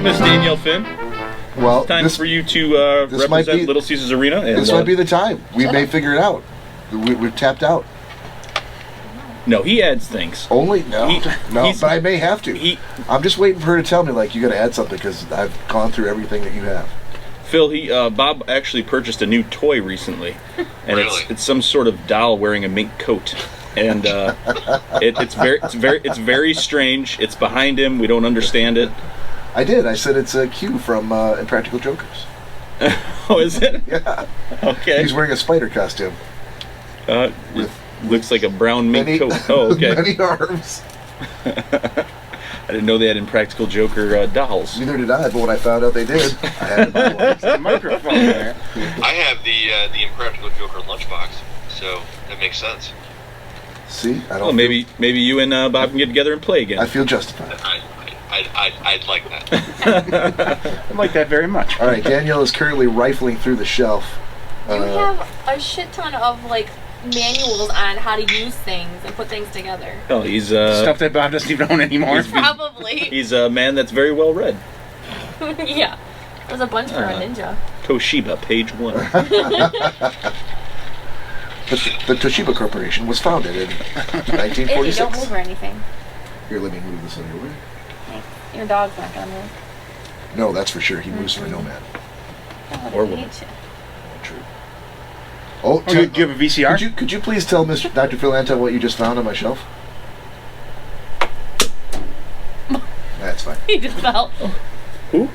Miss Danielle Finn. Well, It's time for you to represent Little Caesars Arena. And, this might be the time. We may figure it out. We've tapped out. No, he adds things. No, but I may have to. I'm just waiting for her to tell me, like, you got to add something because I've gone through everything that you have. Phil, Bob actually purchased a new toy recently, and it's some sort of doll wearing a mink coat, and it's very strange. It's behind him. We don't understand it. I did. I said it's a Q from Impractical Jokers. Oh, is it? Yeah. Okay. He's wearing a spider costume. Looks like a brown mink coat. Oh, okay. Many arms. I didn't know they had Impractical Joker dolls. Neither did I, but when I found out they did, I had to buy one. The microphone there. I have the Impractical Joker lunchbox, so that makes sense. See, I don't. Well, maybe you and Bob can get together and play again. I feel justified. I'd like that. I like that very much. All right, Danielle is currently rifling through the shelf. You have a shit ton of manuals on how to use things and put things together. Oh, he's stuff that Bob doesn't even own anymore. Probably. He's a man that's very well read. Yeah, there's a bunch for a ninja. Toshiba, page 1. The Toshiba Corporation was founded in 1946. Hey, don't move or anything. Here, let me move this out of your way. Your dog's not gonna move. No, that's for sure. He moves for no man. Or woman. True. Oh, do you have a VCR? Could you please tell Dr. Phil Anton what you just found on my shelf? That's fine. He just fell. Who?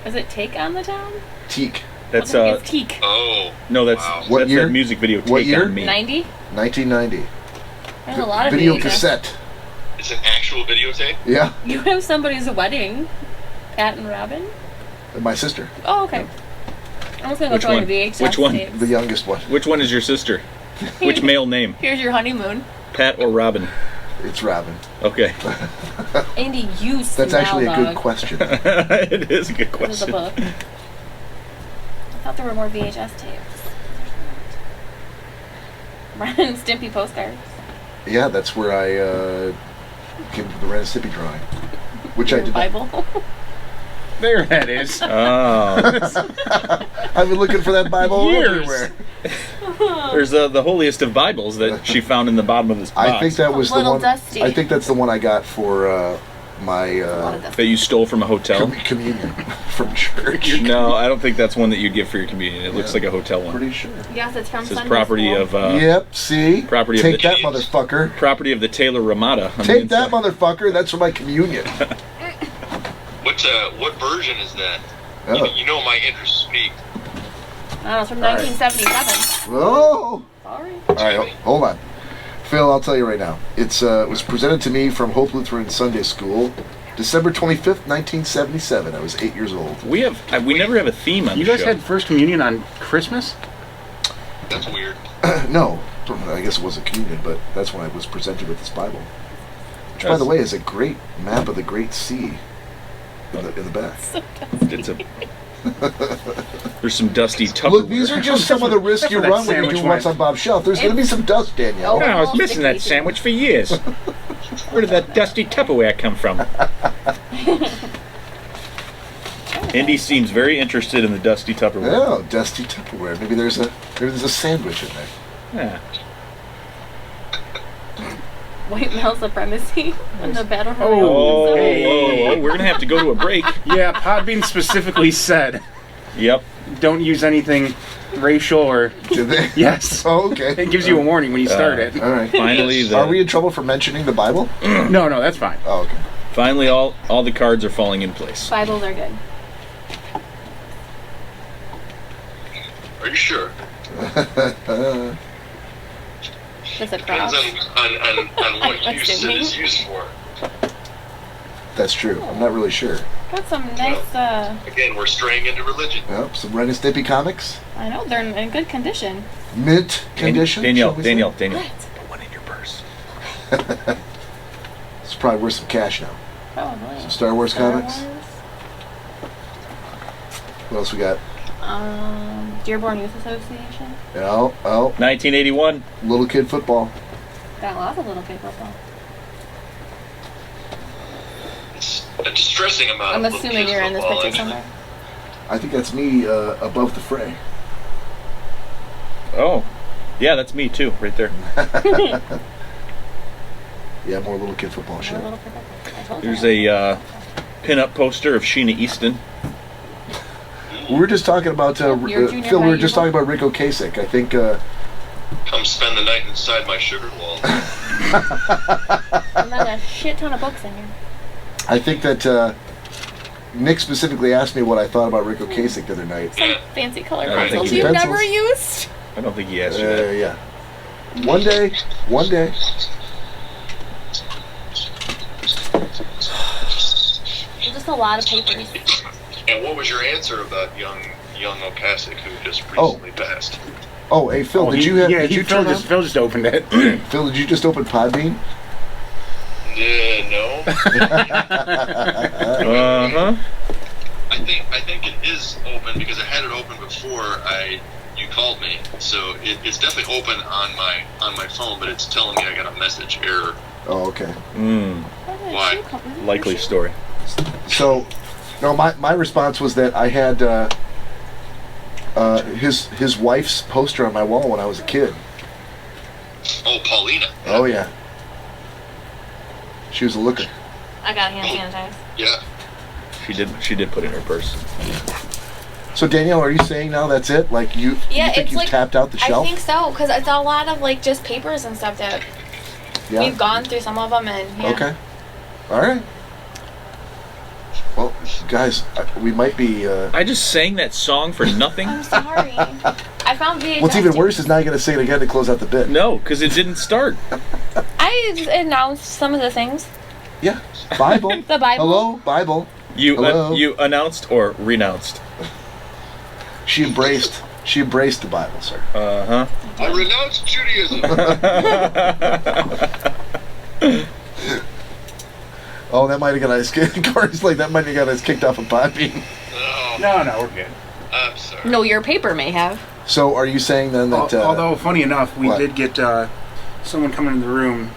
Is it Take on the Town? Teak. That's it's Teak. Oh. No, that's what that's year? that music video. What Take year? On Me. 90? 1990. There's a lot of video VHS. cassette. It's an actual videotape? Yeah. You have somebody's wedding. Pat and Robin? My sister. Oh, okay. I was gonna go join the VHS Which one? tapes. The youngest one. Which one is your sister? Which male name? Here's your honeymoon. Pat or Robin? It's Robin. Okay. Andy, you That's actually a good question. It is a good question. There's a book. I thought there were more VHS tapes. Ren and Stimpy postcards. Yeah, that's where I came to the Ren and Stimpy drawing, which I did. Bible. There that is. Oh. I've been looking for that Bible everywhere. There's the holiest of Bibles that she found in the bottom of this box. I think that was the one. Dusty. I think that's the one I got for my that you stole from a hotel. Communion from church. No, I don't think that's one that you'd give for your communion. It looks like a hotel one. Pretty sure. Yes, it's from It says Sunday property school. of. Yep. See. Property Take of the that, motherfucker. Property of the Taylor Ramada. Take that, motherfucker. That's for my communion. What version is that? Oh. You know my interest peaked. Oh, it's from 1977. Oh. Sorry. All right, hold on. Phil, I'll tell you right now. It was presented to me from Hope Lutheran Sunday School, December 25th, 1977. I was 8 years old. We never have a theme on You the guys show. had First Communion on Christmas? That's weird. No, I guess it wasn't communion, but that's when I was presented with this Bible. Which, by the way, is a great map of the Great Sea in the back. It's a. There's some dusty Tupperware. Look, these are just some of the risks you run when you do what's on Bob's shelf. There's going to be some dust, Danielle. Oh, I was missing that sandwich for years. Where did that dusty Tupperware come from? Indy seems very interested in the dusty Tupperware. Oh, dusty Tupperware. Maybe there's a sandwich in there. Yeah. White male supremacy in the battle for Oh, hey. we're gonna have to go to a break. Yeah, Podbean specifically said, Yep. don't use anything racial or... Did they? Yes. Oh, okay. It gives you a warning when you start it. All right. Finally, Are we in trouble for mentioning the Bible? No, that's fine. Oh, okay. Finally, all the cards are falling in place. Bibles are good. Are you sure? Just a Depends cross. on what use it is used for. That's true. I'm not really sure. Got some nice, Again, we're straying into religion. Yep, some Ren and Stimpy comics. I know, they're in good condition. Mint condition. Danielle. shall we say? Put one in your purse. It's probably worth some cash now. Probably. Some Star Wars comics. Wars. What else we got? Dearborn Youth Association. Oh, 1981. little kid football. Got lots of little kid football. distressing amount I'm of assuming little you're in this football picture somewhere. I think that's me above the fray. Oh, yeah, that's me too, right there. Yeah, more little kid football shit. There's a pin-up poster of Sheena Easton. We were just talking about Your junior Phil. We high were just yearbook? talking about Rico Kasich. I think. Come spend the night inside my sugar wall. And then a shit ton of books in here. I think that Nick specifically asked me what I thought about Rico Kasich the other night. Some fancy color I don't think pencils he you've did. never Pencils? used. I don't think he asked you that. Yeah. One day. Just a lot of papers. And what was your answer about young Ocasek, who just recently passed? Oh, hey Phil, did you have? Yeah, did you Phil turn Phil just opened it. on? Phil, did you just open Podbean? No. Uh-huh. I think it is open because I had it open before you called me, so it's definitely open on my phone, but it's telling me I got a message error. Oh, okay. Why? Likely story. So, no, my response was that I had his wife's poster on my wall when I was a kid. Oh, Paulina. Oh yeah. She was a looker. I got hand sanitizer. Yeah. She did put it in her purse. So Danielle, are you saying now that's it? Like you think it's you've like, tapped out the shelf? I think so, because it's a lot of like just papers and stuff that Yeah. we've gone through some of them and yeah. Okay. All right. Well, guys, we might be. I just sang that song for nothing. I'm sorry. I found VHS. What's even tapes. worse is now you're going to say it again to close out the bit. No, because it didn't start. I announced some of the things. Yeah. Bible. The Bible. Hello, Bible. You Hello? you announced or renounced. She embraced the Bible, sir. Uh-huh. I renounce Judaism. Oh, that might have got us kicked. Cory's like, that might have got us kicked off of Podbean. No, No, we're good. I'm sorry. No, your paper may have. So, are you saying then that? Although, funny enough, we what? did get someone coming in the room.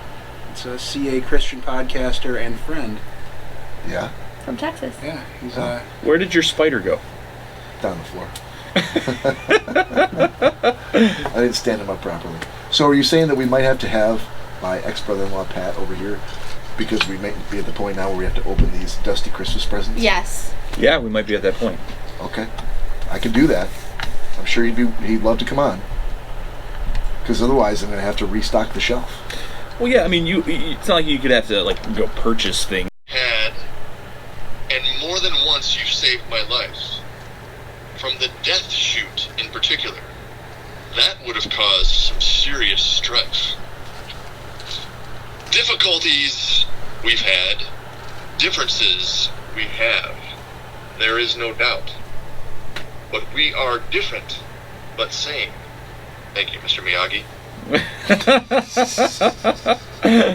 It's a CA Christian podcaster and friend. Yeah, From Texas. Yeah, he's Where did your spider go? down the floor. I didn't stand him up properly. So, are you saying that we might have to have my ex-brother-in-law Pat over here because we might be at the point now where we have to open these dusty Christmas presents? Yes. Yeah, we might be at that point. Okay, I can do that. I'm sure he'd love to come on. Because otherwise, I'm going to have to restock the shelf. Well, yeah, I mean, it's not like you could have to like go purchase things. And more than once you've saved my life. From the death chute in particular. That would have caused some serious strife. Difficulties we've had, differences we have. There is no doubt. But we are different, but same. Thank you, Mr. Miyagi.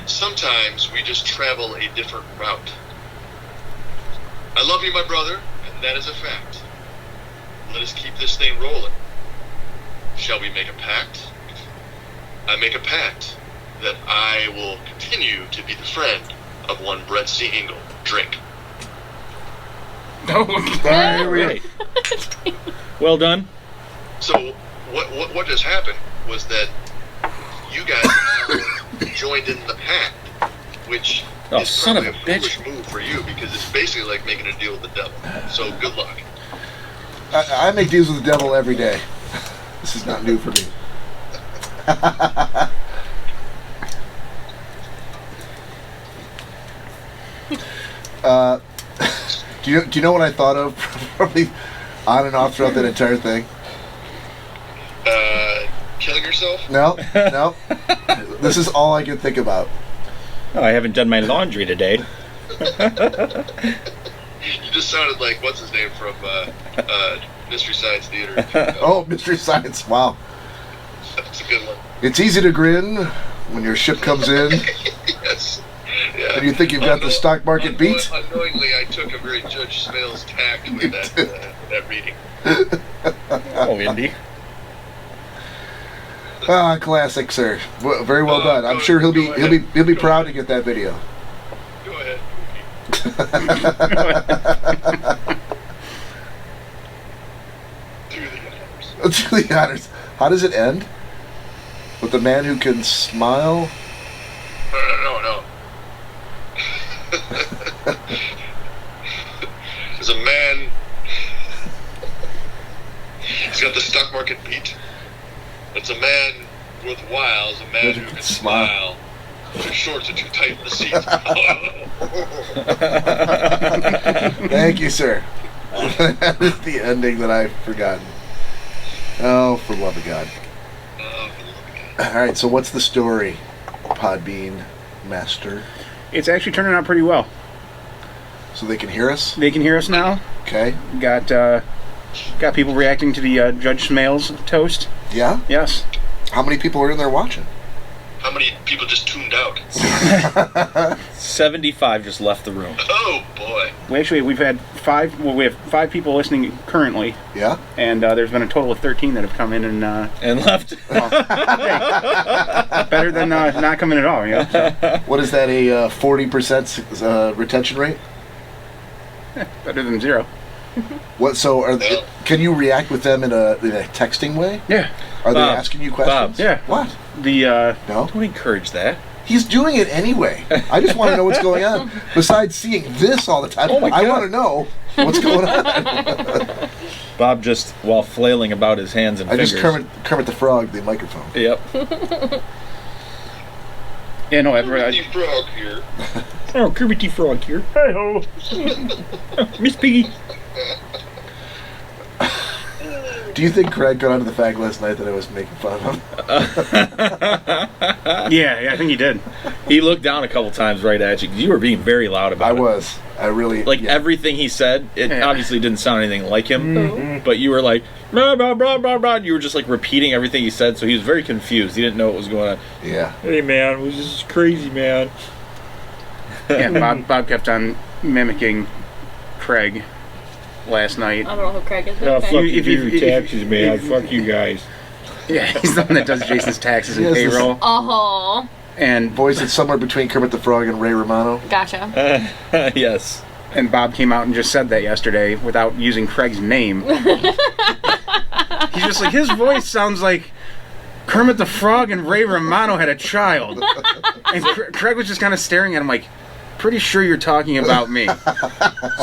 Sometimes we just travel a different route. I love you, my brother, and that is a fact. Let us keep this thing rolling. Shall we make a pact? I make a pact that I will continue to be the friend of one Brett C. Engel. Drink. oh, Right. Well done. So what just happened was that you guys all joined in the pact, which Oh, is son of probably a a bitch. foolish move for you because it's basically like making a deal with the devil. So good luck. I make deals with the devil every day. This is not new for me. Do you know what I thought of probably on and off throughout that entire thing? Killing yourself? No. This is all I can think about. Oh, I haven't done my laundry today. You just sounded like what's his name from Mystery Science Theater. Oh, Mystery Science! Wow, That's a good one. it's easy to grin when your ship comes in, Yes. Yeah. and you think you've got the stock market beat. Unknowingly, I took a very Judge Smales tact with that reading. Oh, Indy. Ah, classic, sir. Very well done. I'm sure he'll be proud to get that video. Go ahead. To the honors. How does it end? With the man who can smile? No. There's a man. He's got the stock market beat. It's a man with wiles, a man who can smile. But his shorts are too tight in the seat. Thank you, sir. That is the ending that I've forgotten. Oh, for the love of God. All right, so what's the story, Podbean Master? It's actually turning out pretty well. So they can hear us? They can hear us now. Okay. Got people reacting to the Judge Smales toast. Yeah? Yes. How many people are in there watching? How many people just tuned out? 75 just left the room. Oh boy! We've had 5. Well, we have 5 people listening currently. Yeah. And there's been a total of 13 that have come in and left. Better than not coming at all. Yeah. What is that? A 40% retention rate? Better than 0. What? So can you react with them in a texting way? Yeah. Are they Bob, asking you questions? Yeah. What? The No. Don't encourage that. He's doing it anyway. I just want to know what's going on. Besides seeing this all the time, Oh my I God. want to know what's going on. Bob just, while flailing about his hands and I fingers. just Kermit the Frog the microphone. Yep. yeah, no, everybody. The frog here. Oh, Kirby T. Frog here. Hey ho. Miss Piggy. Do you think Craig got onto the fact last night that I was making fun of him? Yeah, I think he did. He looked down a couple times right at you because you were being very loud about I it. was. I really... Like yeah. everything he said, it Yeah. obviously didn't sound anything like him, Mhm. but you were like, blah, blah, blah, blah, blah. You were just like repeating everything he said, so he was very confused. He didn't know what was going on. Yeah. Hey man, it was just crazy, man. Yeah, Bob kept on mimicking Craig last night. I don't know who Craig is. Oh, but fuck okay. you, do your taxes, man. Fuck you guys. Yeah, he's the one that does Jason's taxes and Yes, this- payroll. Uh-huh. And Voice that's somewhere between Kermit the Frog and Ray Romano. Gotcha. Yes. and Bob came out and just said that yesterday without using Craig's name. He's just like, his voice sounds like Kermit the Frog and Ray Romano had a child. And Craig was just kind of staring at him like, pretty sure you're talking about me.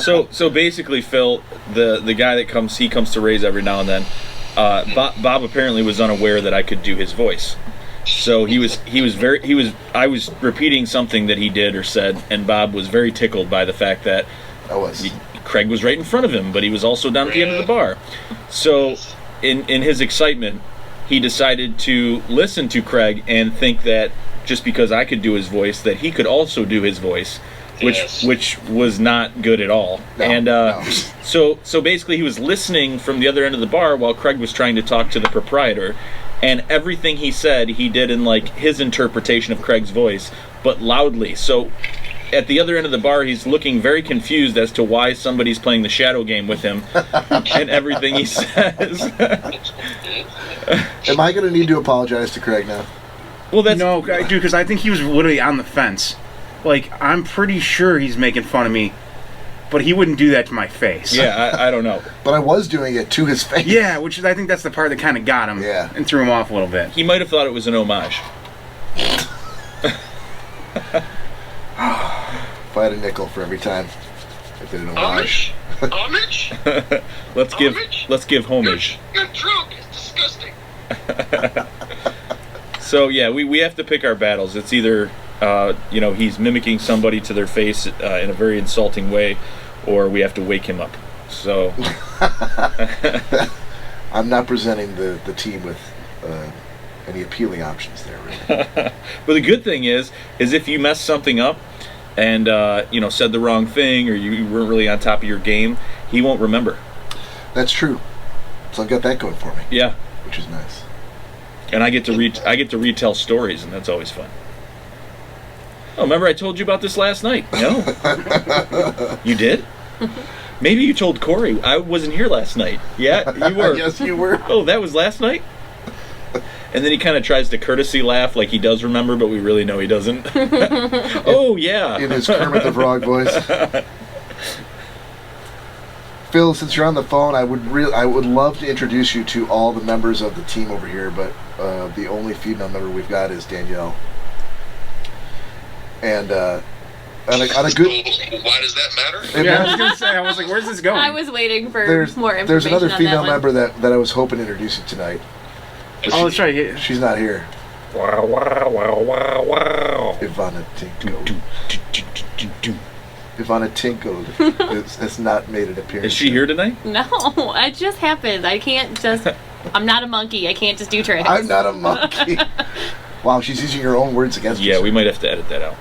So basically, Phil, the guy that comes to Ray's every now and then, Bob apparently was unaware that I could do his voice. So I was repeating something that he did or said, and Bob was very tickled by the fact that Craig was right in front of him, but he was also down at the end of the bar. So in his excitement, he decided to listen to Craig and think that just because I could do his voice, that he could also do his voice, which was not good at all. No. So basically he was listening from the other end of the bar while Craig was trying to talk to the proprietor, and everything he said he did in like his interpretation of Craig's voice, but loudly. So at the other end of the bar, he's looking very confused as to why somebody's playing the shadow game with him and everything he says. Am I going to need to apologize to Craig now? Well, that's No, dude, because I think he was literally on the fence. Like, I'm pretty sure he's making fun of me, but he wouldn't do that to my face. yeah, I don't know. But I was doing it to his face. Yeah, which is, I think that's the part that kind of got him and threw him off a little bit. He might have thought it was an homage. If I had a nickel for every time I did an homage. Homage? Let's give homage. You're drunk. It's disgusting. So yeah, we have to pick our battles. It's either he's mimicking somebody to their face in a very insulting way, or we have to wake him up. So I'm not presenting the team with any appealing options there, really. But the good thing is if you mess something up and said the wrong thing, or you weren't really on top of your game, he won't remember. That's true. So I've got that going for me. Yeah, which is nice. And I get to retell stories, and that's always fun. Oh, remember I told you about this last night? No, you did? Maybe you told Cory. I wasn't here last night. Yeah, you were. Yes, you were. Oh, that was last night? And then he kind of tries to courtesy laugh like he does remember, but we really know he doesn't. Oh, yeah. In his Kermit the Frog voice. Phil, since you're on the phone, I would love to introduce you to all the members of the team over here, but the only female member we've got is Danielle. And on a good... Why does that matter? Yeah, I was going to say, I was like, where's this going? I was waiting for more information. There's another on female that member that I was hoping to introduce you tonight. Oh, that's right. She's not here. Wow, wow, wow, wow, wow. Ivana Tinko. Ivana Tinko has not made an appearance. Is she here tonight? No, it just happened. I can't just... I'm not a monkey. I can't just do tricks. I'm not a monkey. Wow, she's using her own words against Yeah, us. we might have to edit that out.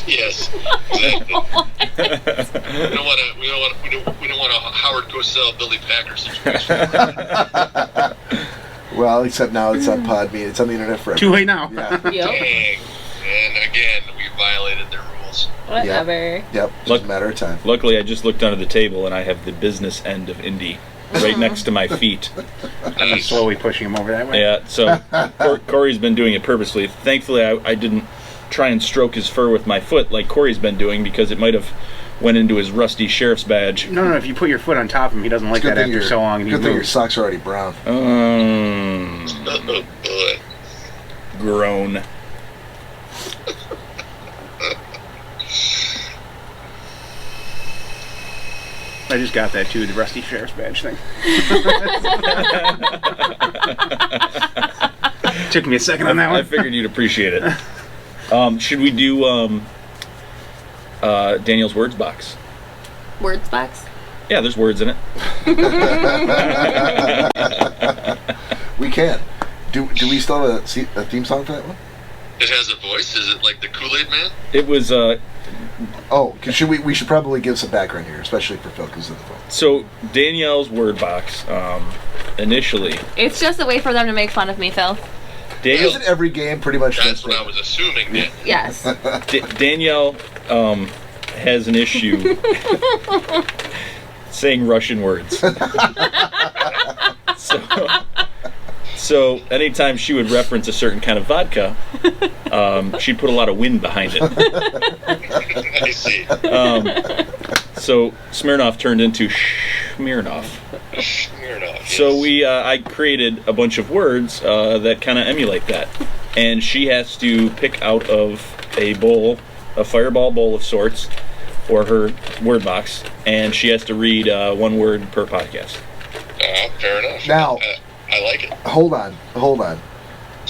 Yes, exactly. we don't want a Howard Cosell, Billy Packer situation. Well, except now it's on Podbean. It's on the internet forever. Too late now. Yeah. Yep. Dang. And again, we violated their rules. Whatever. Yep. Just a matter of time. Luckily, I just looked under the table and I have the business end of Indy right next to my feet. I'm slowly pushing him over that way. Yeah, so Cory's been doing it purposely. Thankfully, I didn't try and stroke his fur with my foot like Cory's been doing because it might have went into his rusty sheriff's badge. No, if you put your foot on top of him, he doesn't like that after so long. And Good thing your socks are already brown. Oh boy. Grown. I just got that too, the rusty sheriff's badge thing. Took me a second on that one. I figured you'd appreciate it. Should we do Danielle's words box? Words box? Yeah, there's words in it. We can. Do we still have a theme song for that one? It has a voice? Is it like the Kool-Aid Man? It was we should probably give some background here, especially for Phil, because of the phone. so Danielle's word box initially. It's just a way for them to make fun of me, Phil. Isn't every game pretty much That's what I was assuming. Then. Yes. Danielle has an issue saying Russian words. So anytime she would reference a certain kind of vodka, she'd put a lot of wind behind it. I see. So Smirnoff turned into Smirnoff. Smirnoff. So I created a bunch of words that kind of emulate that, and she has to pick out of a bowl, a fireball bowl of sorts, for her word box, and she has to read one word per podcast. Fair enough. Now, I like it. Hold on.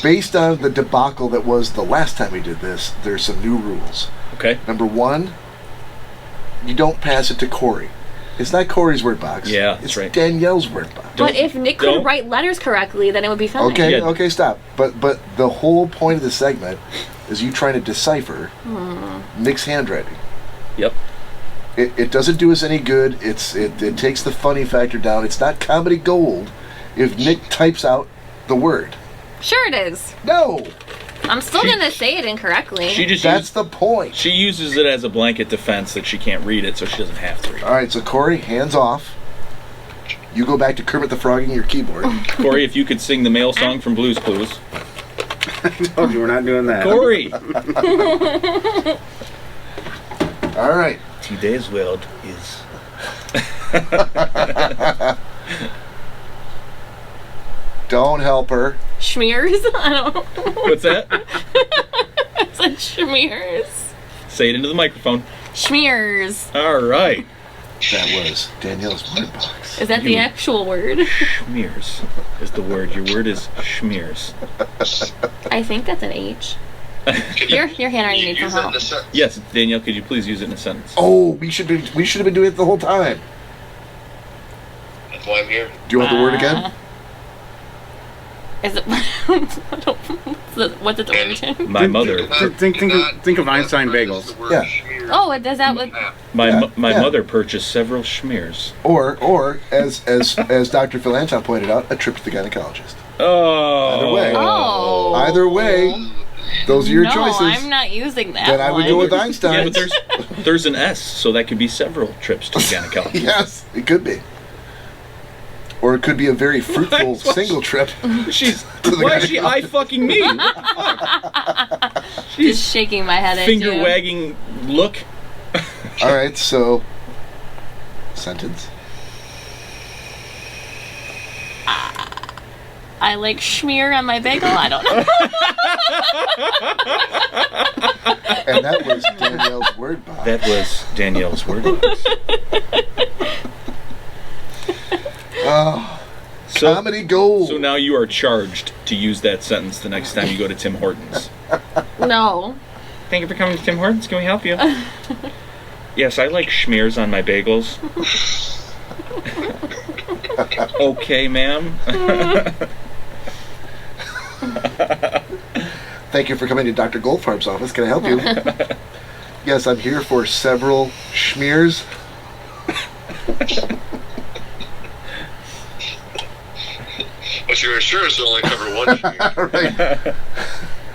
Based on the debacle that was the last time we did this, there's some new rules. Okay. Number one, you don't pass it to Cory. It's not Cory's word box. Yeah, that's it's right. Danielle's word box. But if Nick could write letters correctly, then it would be fine. Okay, stop. But the whole point of the segment is you trying to decipher Nick's handwriting. Yep. It doesn't do us any good. It takes the funny factor down. It's not comedy gold if Nick types out the word. Sure it is. No. I'm still going to say it incorrectly. That's the point. She uses it as a blanket defense that she can't read it, so she doesn't have to read it. All right, so Cory, hands off. You go back to Kermit the Frog and your keyboard. Cory, if you could sing the male song from Blue's Clues. I told you we're not doing that. Cory! All right. Today's world is... Don't help her. Schmears? I don't know. What's that? I said schmears. Say it into the microphone. Schmears. All right. That was Danielle's word box. Is that the actual word? Schmears is the word. Your word is schmears. I think that's an H. Your handwriting needs some help. Yes, Danielle, could you please use it in a sentence? Oh, we should have been doing it the whole time. That's why I'm here. Do you want the word again? Is it? What's it the word? My mother. Think of Einstein bagels. Yeah. Oh, does that look? My mother purchased several schmears. Or as Dr. Phil Anton pointed out, a trip to the gynecologist. Oh. Either way. Oh. Either way, those are your choices. No, I'm not using that. Then I would go with Einstein. Yeah, but there's an S, so that could be several trips to the gynecologist. Yes, it could be. Or it could be a very fruitful single trip. Why is she eye fucking me? Just shaking my head at you. Finger wagging look. All right, so sentence. I like schmear on my bagel. I don't know. And that was Danielle's word box. That was Danielle's word box. Oh, comedy gold. So now you are charged to use that sentence the next time you go to Tim Hortons. No. Thank you for coming to Tim Hortons. Can we help you? Yes, I like schmears on my bagels. Okay, ma'am. Thank you for coming to Dr. Goldfarb's office. Can I help you? Yes, I'm here for several schmears. But your insurance will only cover one schmear.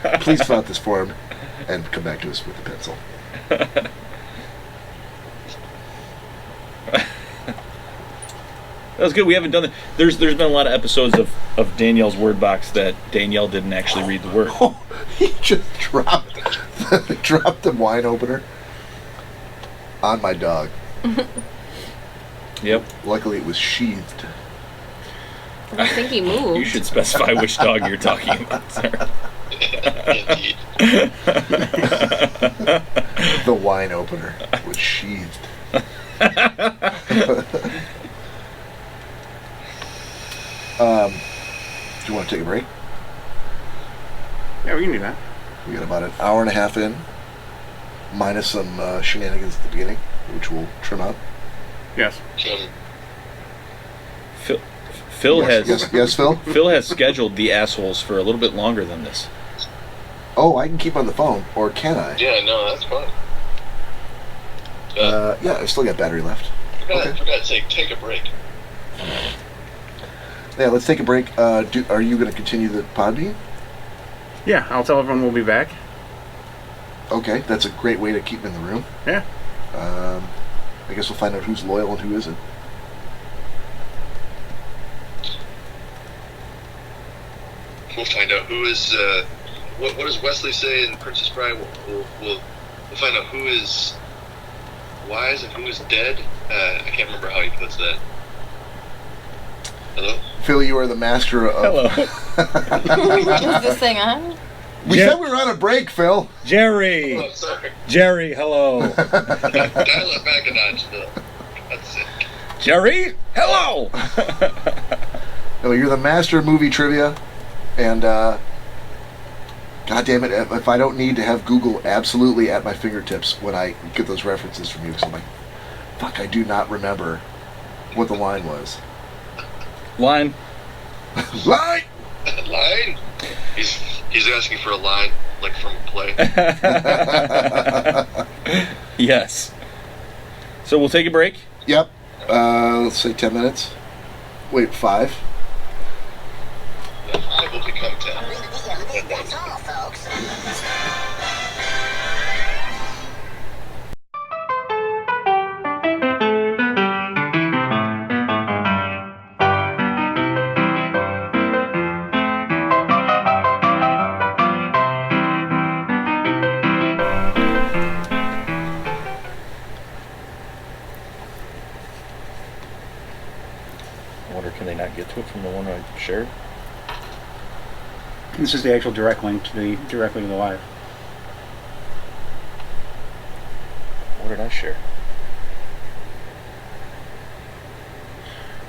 Right. Please fill out this form and come back to us with a pencil. That was good. We haven't done it. There's been a lot of episodes of Danielle's word box that Danielle didn't actually read the word. Oh, he just dropped the wine opener on my dog. Yep. Luckily, it was sheathed. I think he moved. You should specify which dog you're talking about, sir. Indeed. The wine opener was sheathed. Do you want to take a break? Yeah, we can do that. We got about an hour and a half in, minus some shenanigans at the beginning, which we'll trim out. Yes. Phil has Phil. Phil has scheduled the assholes for a little bit longer than this. Oh, I can keep on the phone, or can I? Yeah, no, that's fine. Yeah, I still got battery left. For God's sake, take a break. Yeah, let's take a break. Are you going to continue the Podbean? Yeah, I'll tell everyone we'll be back. Okay, that's a great way to keep them in the room. Yeah. I guess we'll find out who's loyal and who isn't. We'll find out who is. What does Wesley say in Princess Bride? We'll find out who is wise and who is dead. I can't remember how he puts that. Hello? Phil, you are the master of... Hello. Is this thing on? We said we were on a break, Phil. Jerry. Oh, sorry. Jerry, hello. Dial it back a notch, Phil. That's it. Jerry, hello. No, you're the master of movie trivia, and God damn it, if I don't need to have Google absolutely at my fingertips when I get those references from you, because I'm like, fuck, I do not remember what the line was. Line. Line! Line? He's asking for a line, like from a play. Yes. So we'll take a break. Yep. Let's say 10 minutes. Wait, 5. I will become 10. That's all, folks. I wonder, can they not get to it from the one I shared? This is the actual direct link directly to the live. What did I share?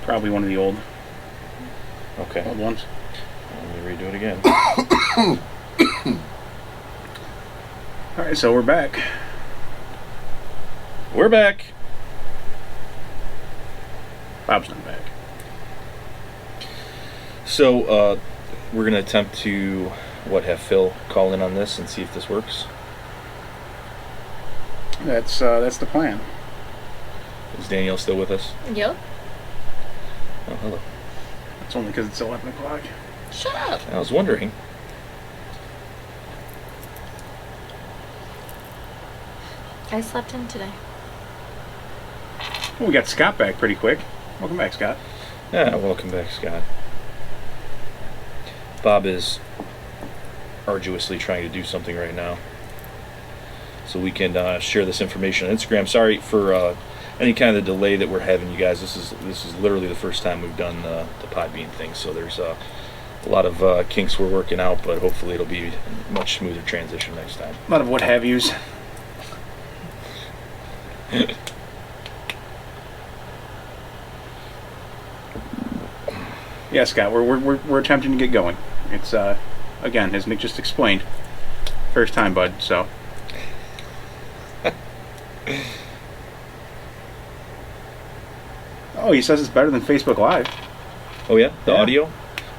Probably one of the old Okay. ones. Let me redo it again. All right, so we're back. We're back. Bob's not back. So, we're going to attempt to, have Phil call in on this and see if this works. That's the plan. Is Danielle still with us? Yep. Oh, hello. It's only because it's 11 o'clock. Shut up. I was wondering. I slept in today. Well, we got Scott back pretty quick. Welcome back, Scott. Yeah, welcome back, Scott. Bob is arduously trying to do something right now, so we can share this information on Instagram. Sorry for any kind of delay that we're having, you guys. This is literally the first time we've done the Podbean thing, so there's a lot of kinks we're working out, but hopefully it'll be a much smoother transition next time. A lot of what have yous. Yeah, Scott, we're attempting to get going. It's again, as Mick just explained, first time, bud. So. Oh, he says it's better than Facebook Live. Oh yeah, the Yeah. audio.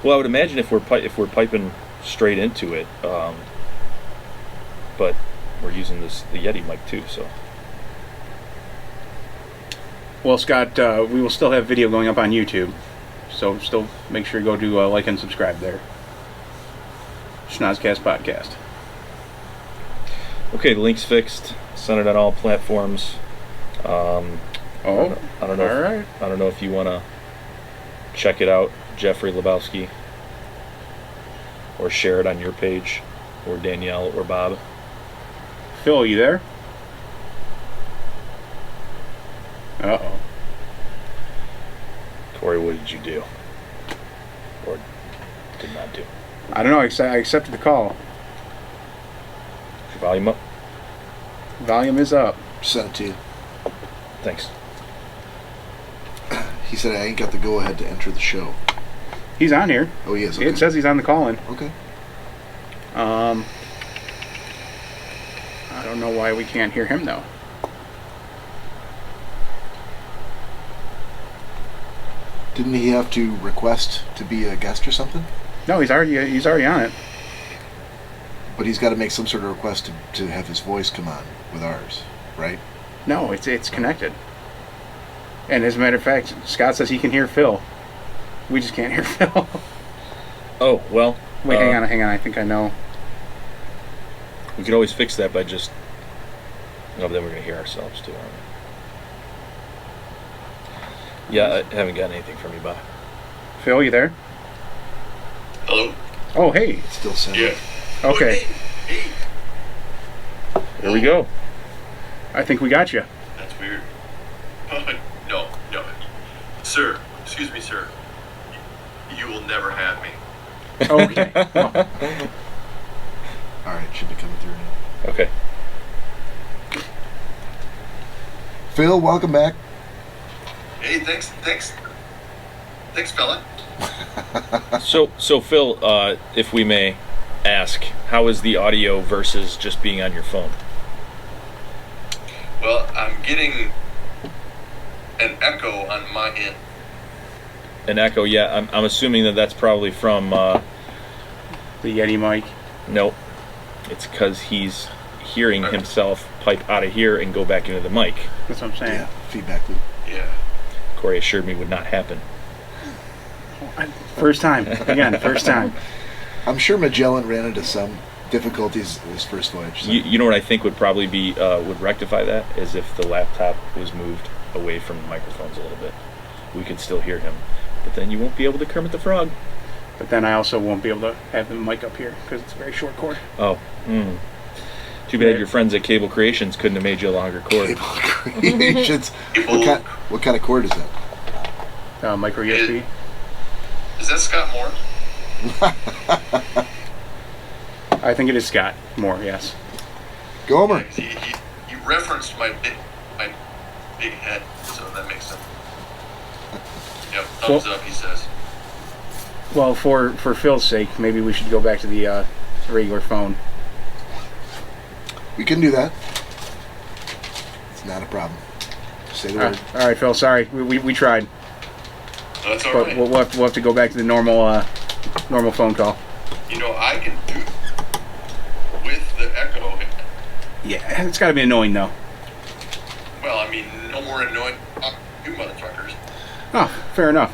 Well, I would imagine if we're piping straight into it, but we're using the Yeti mic too, so. Well, Scott, we will still have video going up on YouTube, so still make sure you go to like and subscribe there. Schnozzcast podcast. Okay, the link's fixed. Send it on all platforms. I don't know. All right. I don't know if you want to check it out, Geoffrey Lebowski, or share it on your page, or Danielle, or Bob. Phil, are you there? Uh-oh. Cory, what did you do? Or did not do? I don't know. I accepted the call. Is your volume up? Volume is up. Sent it to you. Thanks. He said I ain't got the go-ahead to enter the show. He's on here. Oh, he is. Okay. It says he's on the call-in. Okay. I don't know why we can't hear him, though. Didn't he have to request to be a guest or something? No, he's already on it. But he's got to make some sort of request to have his voice come on with ours, right? No, it's connected. And as a matter of fact, Scott says he can hear Phil. We just can't hear Phil. Oh, well. Wait, hang on. I think I know. We could always fix that by just... No, but then we're going to hear ourselves, too, aren't we? Yeah, I haven't gotten anything from you, Bob. Phil, you there? Hello? Oh, hey. It's still sending. Yeah. Okay. Hey. Here we go. I think we got you. That's weird. No. Sir, excuse me, sir. You will never have me. Okay. Well, All right, should be coming through now. Okay. Phil, welcome back. Hey, thanks, fella. So Phil, if we may ask, how is the audio versus just being on your phone? Well, I'm getting an echo on my end. An echo, yeah. I'm assuming that's probably from... the Yeti mic. No, it's because he's hearing himself pipe out of here and go back into the mic. That's what I'm saying. Yeah, feedback loop. Yeah. Cory assured me would not happen. First time. Again, first time. I'm sure Magellan ran into some difficulties his first voyage. So. You know what I think would probably be would rectify that is if the laptop was moved away from the microphones a little bit. We could still hear him, but then you won't be able to Kermit the Frog. But then I also won't be able to have the mic up here because it's a very short cord. Oh, too bad your friends at Cable Creations couldn't have made you a longer cord. Cable Creations. What kind of cord is that? Micro USB. Is that Scott Moore? I think it is Scott Moore, yes. Gomer. He referenced my big head, so that makes sense. Yep, thumbs up, he says. Well, for Phil's sake, maybe we should go back to the regular phone. We can do that. It's not a problem. Say the word. All right, Phil. Sorry, we tried, That's all but right. we'll have to go back to the normal phone call. You know, I can do with the echo. Yeah, it's got to be annoying though. Well, I mean, no more annoying you motherfuckers. Oh, fair enough.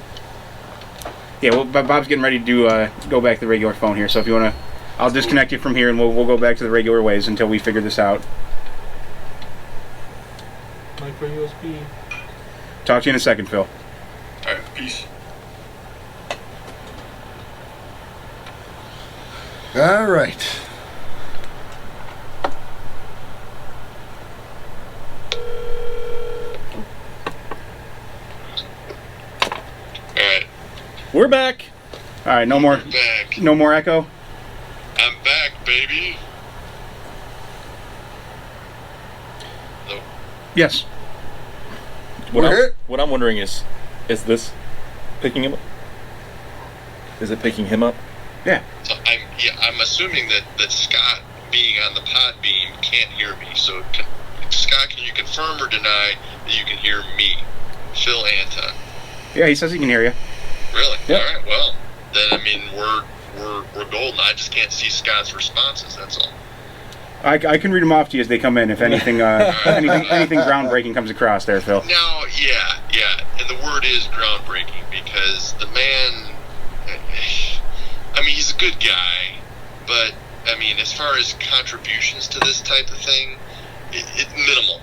Yeah, well, Bob's getting ready to go back to the regular phone here. So if you want to, I'll disconnect you from here, and we'll go back to the regular ways until we figure this out. Micro USB. Talk to you in a second, Phil. All right, peace. All right. Alright, We're back. All right, no more, back. no more echo. I'm back, baby. Hello? Yes. What I'm wondering is this picking him up? Is it picking him up? Yeah. So I'm assuming that Scott, being on the Podbean, can't hear me. So, Scott, can you confirm or deny that you can hear me, Phil Anton? Yeah, he says he can hear you. Really? Yep. All right. Well, then I mean we're golden. I just can't see Scott's responses. That's all. I can read them off to you as they come in. If anything, anything groundbreaking comes across there, Phil. Now, yeah, and the word is groundbreaking because the man. I mean, he's a good guy, but I mean, as far as contributions to this type of thing, it's minimal.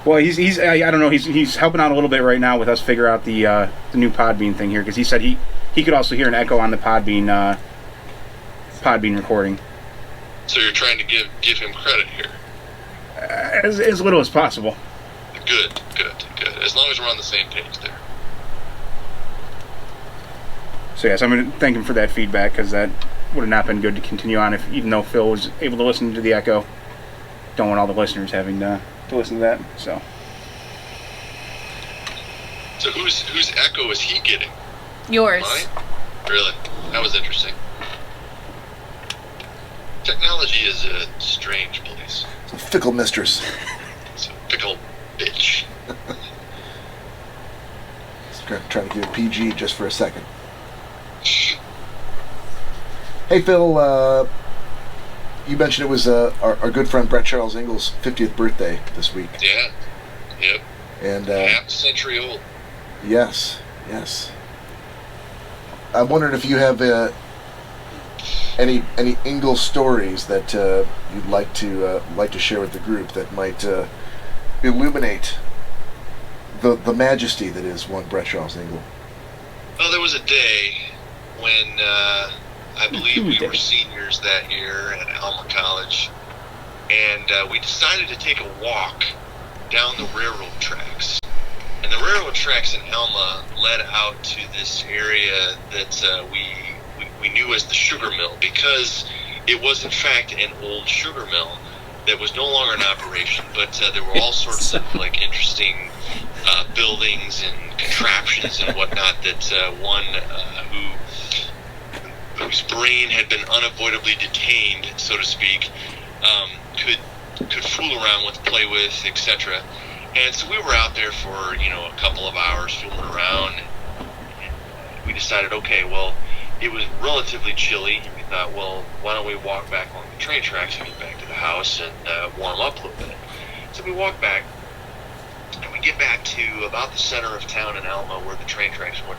Well, he's I don't know. He's helping out a little bit right now with us figure out the new Podbean thing here because he said he could also hear an echo on the Podbean recording. So you're trying to give him credit here. As little as possible. Good. As long as we're on the same page there. So yes, I'm going to thank him for that feedback because that would have not been good to continue on even though Phil was able to listen to the echo. Don't want all the listeners having to listen to that. So whose echo is he getting? Yours. Mine? Really? That was interesting. Technology is a strange place. It's a fickle mistress. It's a fickle bitch. Trying to keep it PG just for a second. Hey, Phil, you mentioned it was our good friend Brett Charles Ingles' 50th birthday this week. Yeah. Yep. And half a century old. Yes. I'm wondering if you have any Ingalls stories that you'd like to share with the group that might illuminate the majesty that is one Brett Charles Ingalls. Well, there was a day when I believe we were seniors that year at Alma College, and we decided to take a walk down the railroad tracks. And the railroad tracks in Alma led out to this area that we knew as the sugar mill because it was in fact an old sugar mill that was no longer in operation, but there were all sorts of like interesting buildings and contraptions and whatnot that one whose brain had been unavoidably detained, so to speak, could fool around with, play with, etc. And so we were out there for a couple of hours fooling around, and we decided, okay, well, it was relatively chilly, and we thought, well, why don't we walk back along the train tracks and get back to the house and warm up a little bit. So we walk back, and we get back to about the center of town in Alma where the train tracks went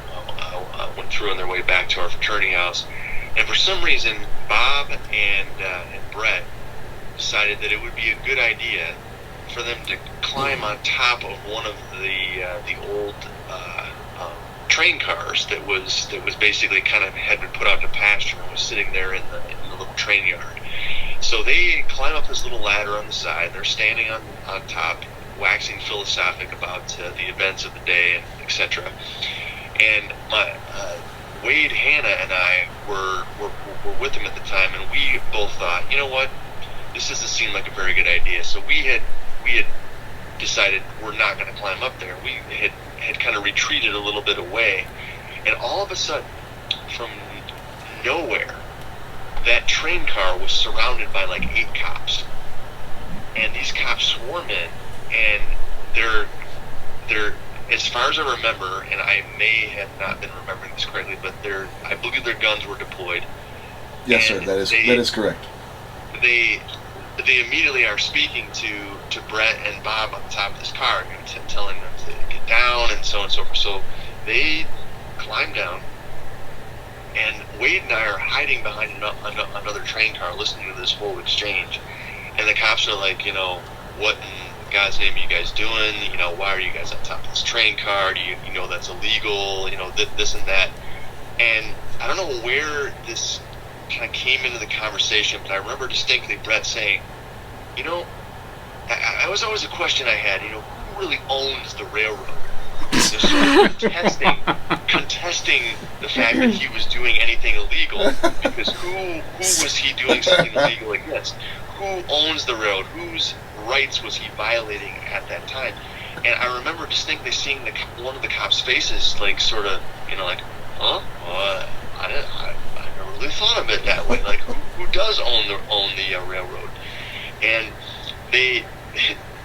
through on their way back to our fraternity house. And for some reason, Bob and Brett decided that it would be a good idea for them to climb on top of one of the old train cars that was basically kind of had been put out to pasture and was sitting there in the little train yard. So they climb up this little ladder on the side. They're standing on top, waxing philosophic about the events of the day, and etc. And my Wade, Hannah, and I were with them at the time, and we both thought, you know what, this doesn't seem like a very good idea. So we had decided we're not going to climb up there. We had kind of retreated a little bit away, and all of a sudden, from nowhere, that train car was surrounded by like 8 cops, and these cops swarm in, and they're as far as I remember, and I may have not been remembering this correctly, but I believe their guns were deployed. Yes, sir. That is correct. They immediately are speaking to Brett and Bob on the top of this car, telling them to get down and so on and so forth. So they climb down, and Wade and I are hiding behind another train car, listening to this whole exchange. And the cops are like, what in God's name are you guys doing? Why are you guys on top of this train car? Do you know that's illegal? This and that. And I don't know where this kind of came into the conversation, but I remember distinctly Brett saying, you know, I was always a question I had, you know, who really owns the railroad? Just sort of contesting the fact that he was doing anything illegal, because who was he doing something illegal against? Who owns the railroad? Whose rights was he violating at that time? And I remember distinctly seeing one of the cops' faces, like, sort of, you know, like, huh? I never really thought of it that way. Like, who does own the railroad? And they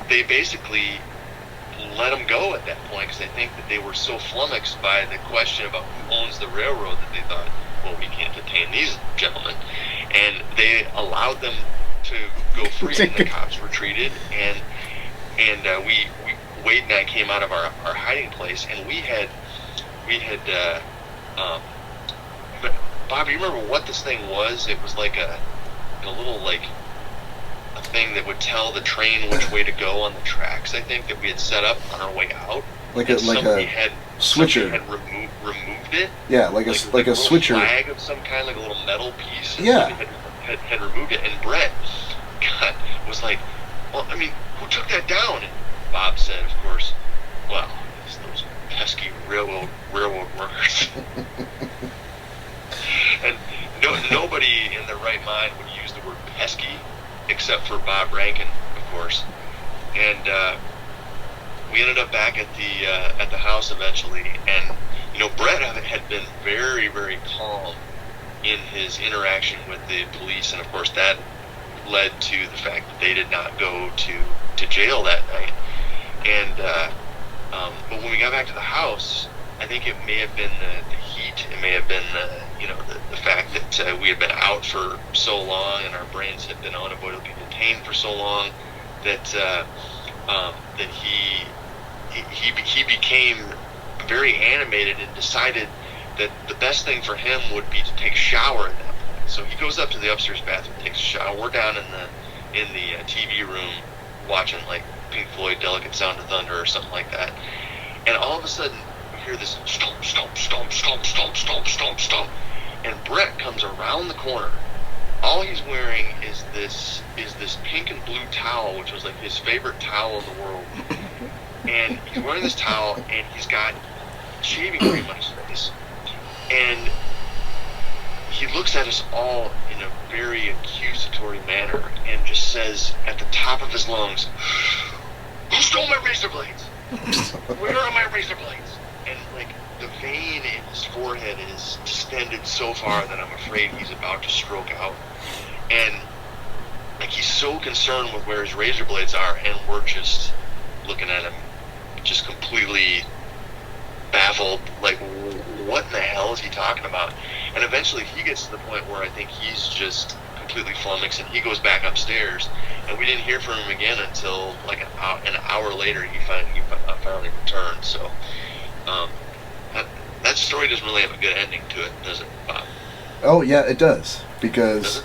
basically let him go at that point, because I think that they were so flummoxed by the question about who owns the railroad that they thought, well, we can't detain these gentlemen. And they allowed them to go free, and the cops retreated, and Wade and I came out of our hiding place, and we had but Bob, you remember what this thing was? It was like a little, like, a thing that would tell the train which way to go on the tracks, I think, that we had set up on our way out. Like a switcher. Somebody had removed it. Yeah, like a switcher. Flag of some kind, like a little metal piece. Yeah. Had removed it, and Brett was like, well, I mean, who took that down? And Bob said, of course, well, it's those pesky railroad workers. And nobody in their right mind would use the word pesky, except for Bob Rankin, of course. And we ended up back at the house eventually, and you know, Brett had been very, very calm in his interaction with the police, and of course that led to the fact that they did not go to jail that night. And but when we got back to the house, I think it may have been the heat, it may have been the fact that we had been out for so long and our brains had been unavoidably detained for so long that that he became very animated and decided that the best thing for him would be to take a shower at that point. So he goes up to the upstairs bathroom, takes a shower. We're down in the TV room watching, like, Pink Floyd, Delicate Sound of Thunder or something like that. And all of a sudden we hear this stomp, stomp, stomp, stomp, stomp, stomp, stomp, stomp. And Brett comes around the corner. All he's wearing is this pink and blue towel, which was like his favorite towel in the world. And he's wearing this towel, and he's got shaving cream on his face. And he looks at us all in a very accusatory manner and just says at the top of his lungs, "Who stole my razor blades? Where are my razor blades?" And, like, the vein in his forehead is distended so far that I'm afraid he's about to stroke out. And, like, he's so concerned with where his razor blades are, and we're just looking at him just completely baffled, like, what in the hell is he talking about? And eventually he gets to the point where I think he's just completely flummoxed, and he goes back upstairs, and we didn't hear from him again until like an hour later. He finally returned. So that story doesn't really have a good ending to it, does it, Bob? Oh yeah, it does, because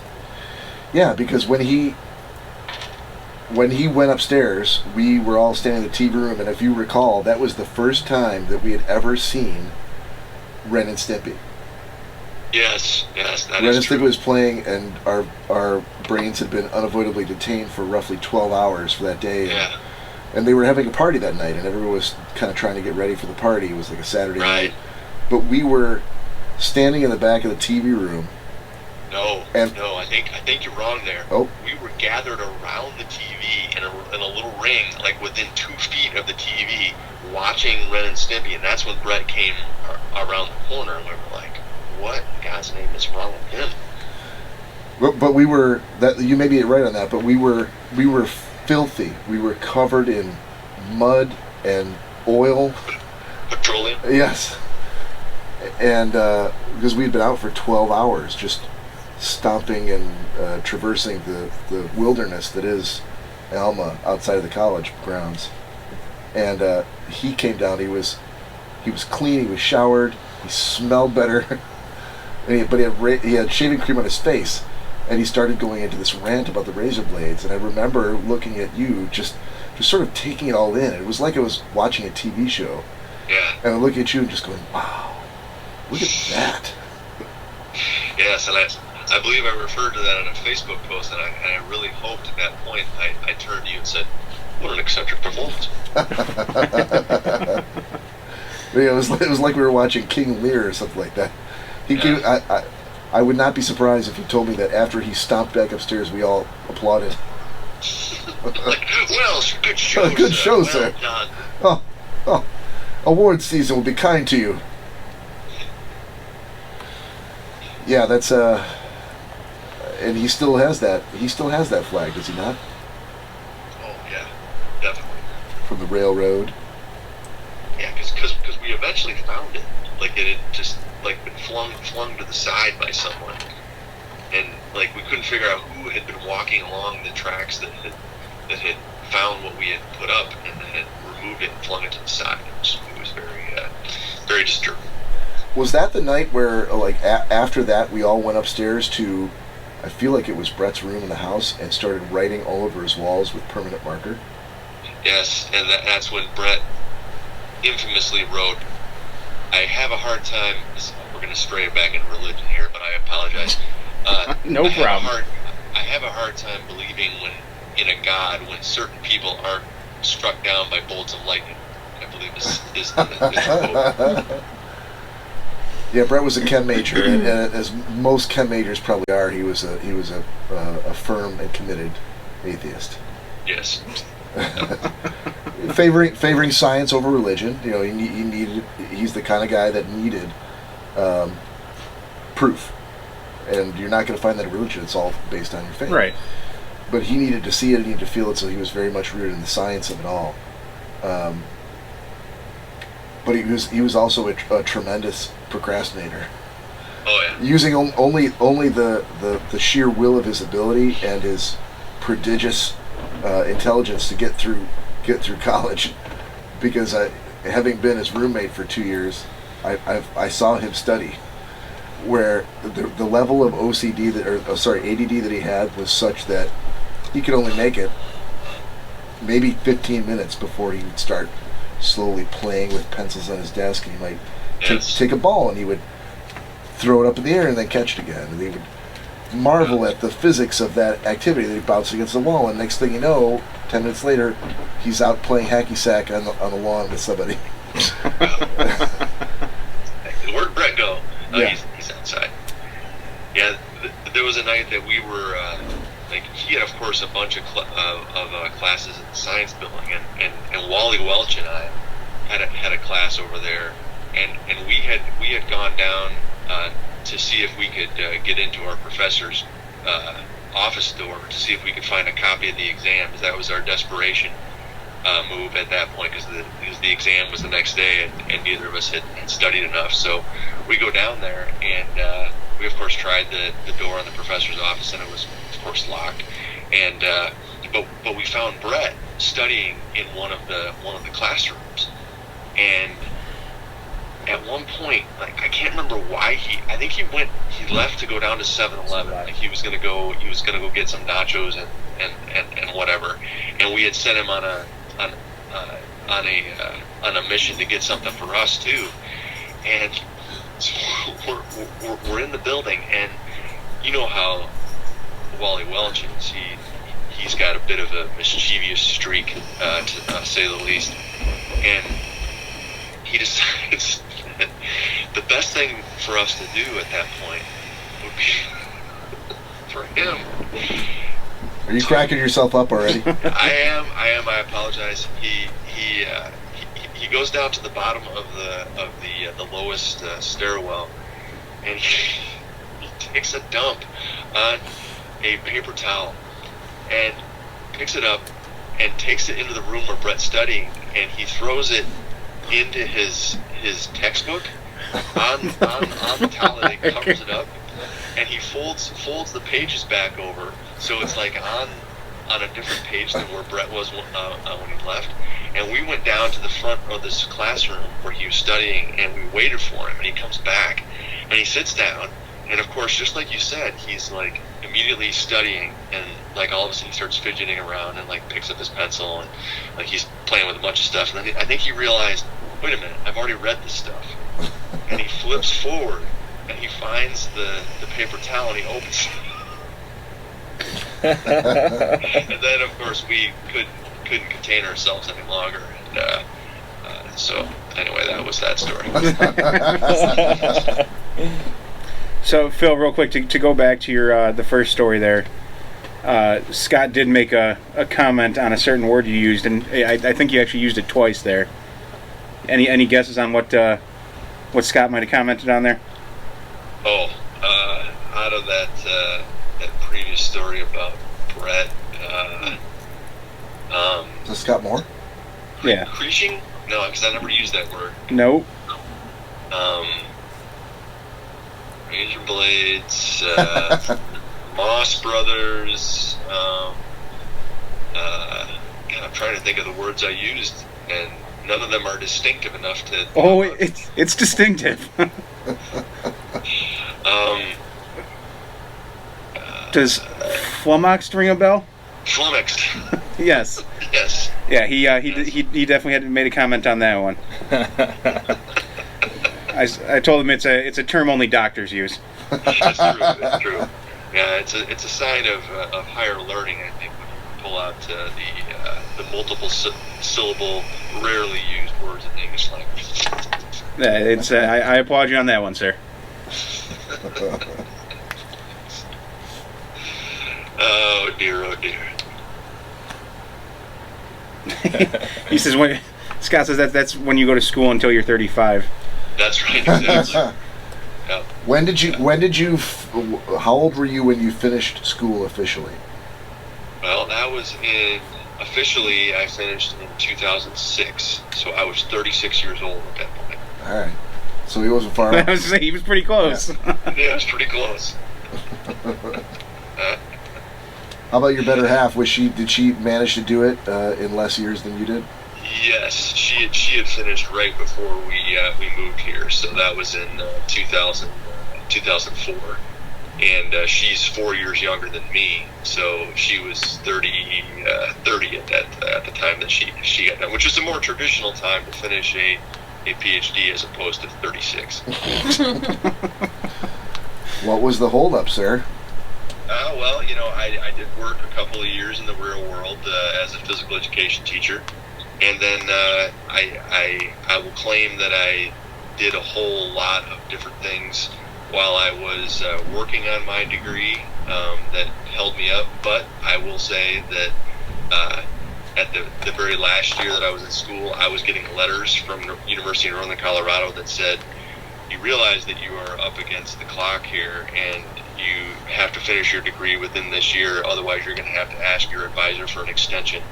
when he went upstairs, we were all standing in the TV room, and if you recall, that was the first time that we had ever seen Ren and Stimpy. Yes, that is true. Ren and Stimpy was playing, and our brains had been unavoidably detained for roughly 12 hours for that day. Yeah. And they were having a party that night, and everyone was kind of trying to get ready for the party. It was like a Saturday night. But we were standing in the back of the TV room. No, I think you're wrong there. Oh. We were gathered around the TV in a little ring, like within 2 feet of the TV, watching Ren and Stimpy, and that's when Brett came around the corner, and we were like, what in God's name is wrong with him? But we were, you may be right on that, but we were filthy. We were covered in mud and oil. Petroleum? Yes. And because we'd been out for 12 hours just stomping and traversing the wilderness that is Alma outside of the college grounds. And he came down, he was clean, he was showered, he smelled better, but he had shaving cream on his face, and he started going into this rant about the razor blades. And I remember looking at you, just sort of taking it all in. It was like I was watching a TV show. Yeah. And I look at you and just going, wow, look at that. Yes, and I believe I referred to that in a Facebook post, and I really hoped at that point I turned to you and said, "What an eccentric performance." Yeah, it was like we were watching King Lear or something like that. I would not be surprised if he told me that after he stomped back upstairs, we all applauded. Like, well, good show, good sir. show, Well sir. done. Oh, award season will be kind to you. Yeah, that's and he still has that. He still has that flag, does he not? Oh yeah, definitely. From the railroad. Yeah, because we eventually found it. Like it had just like been flung to the side by someone, and like we couldn't figure out who had been walking along the tracks that had found what we had put up and then had removed it and flung it to the side. It was very disturbing. Was that the night where, like, after that, we all went upstairs to, I feel like it was Brett's room in the house, and started writing all over his walls with permanent marker? Yes, and that's when Brett infamously wrote, "I have a hard time," we're going to stray back into religion here, but I apologize. No problem. I have a hard time believing in a God when certain people aren't struck down by bolts of lightning, I believe is the quote. Yeah, Brett was a chem major, and as most chem majors probably are, he was a firm and committed atheist. Yes. Favoring science over religion. You know, he's the kind of guy that needed proof, and you're not going to find that in religion. It's all based on your faith. Right. But he needed to see it, he needed to feel it, so he was very much rooted in the science of it all. But he was also a tremendous procrastinator. Oh yeah. Using only the sheer will of his ability and his prodigious intelligence to get through college, because having been his roommate for 2 years, I saw him study, where the level of OCD ADD that he had was such that he could only make it maybe 15 minutes before he would start slowly playing with pencils on his desk, and he might take a ball and he would throw it up in the air and then catch it again, and he would marvel at the physics of that activity that he bounced against the wall, and next thing you know, 10 minutes later, he's out playing hacky sack on the lawn with somebody. Where'd Brett go? Yeah. He's outside. Yeah, there was a night that we were he had, of course, a bunch of classes in the science building, and Wally Welch and I had a class over there, and we had gone down to see if we could get into our professor's office door to see if we could find a copy of the exams. That was our desperation move at that point, because the exam was the next day, and neither of us had studied enough. So we go down there, and we of course tried the door on the professor's office, and it was of course locked. And but we found Brett studying in one of the classrooms, and at one point, like, I can't remember why I think he left to go down to 7-Eleven. Like he was gonna go get some nachos and whatever. And we had sent him on a mission to get something for us too. And so we're in the building, and you know how Wally Welch is. He's got a bit of a mischievous streak, to say the least. And he decides that the best thing for us to do at that point would be for him. Are you cracking yourself up already? I am. I apologize. He goes down to the bottom of the lowest stairwell, and he takes a dump on a paper towel and picks it up and takes it into the room where Brett's studying, and he throws it into his textbook on the towel, and he covers it up, and he folds the pages back over so it's like on a different page than where Brett was when he left. And we went down to the front of this classroom where he was studying, and we waited for him, and he comes back and he sits down, and of course, just like you said, he's like immediately studying, and like all of a sudden he starts fidgeting around and like picks up his pencil, and like he's playing with a bunch of stuff, and then I think he realized, wait a minute, I've already read this stuff. And he flips forward and he finds the paper towel and he opens it. And then, of course, we couldn't contain ourselves any longer. And so, anyway, that was that story. So, Phil, real quick, to go back to your the first story there, Scott did make a comment on a certain word you used, and I think you actually used it twice there. Any guesses on what Scott might have commented on there? Oh, out of that previous story about Brett, Is this Scott Moore? Yeah. Creeching? No, because I never used that word. Nope. Razor blades, Moss Brothers. God, I'm trying to think of the words I used, and none of them are distinctive enough to. Oh, it's distinctive. Does flummoxed ring a bell? Flummoxed. Yes. Yes. Yeah, he definitely had made a comment on that one. I told him it's a term only doctors use. That's true. It's true. Yeah, it's a sign of higher learning, I think, when you pull out the multiple syllable, rarely used words in the English language. Yeah, it's I applaud you on that one, sir. Oh dear, oh dear. He says Scott says that's when you go to school until you're 35. That's right, exactly. Yeah. When did you? How old were you when you finished school officially? Well, that was officially I finished in 2006, so I was 36 years old at that point. All right, so he wasn't far I off. was saying he was pretty close. Yeah. Yeah, it was pretty close. How about your better half? Did she manage to do it in less years than you did? Yes, she had finished right before we moved here, so that was in 2004, and she's 4 years younger than me, so she was 30 at the time that she got done, which is a more traditional time to finish a PhD as opposed to 36. What was the holdup, sir? Well, I did work a couple of years in the real world as a physical education teacher. And then I will claim that I did a whole lot of different things while I was working on my degree that held me up. But I will say that at the very last year that I was in school, I was getting letters from the University of Northern Colorado that said, you realize that you are up against the clock here and you have to finish your degree within this year, otherwise you're going to have to ask your advisor for an extension.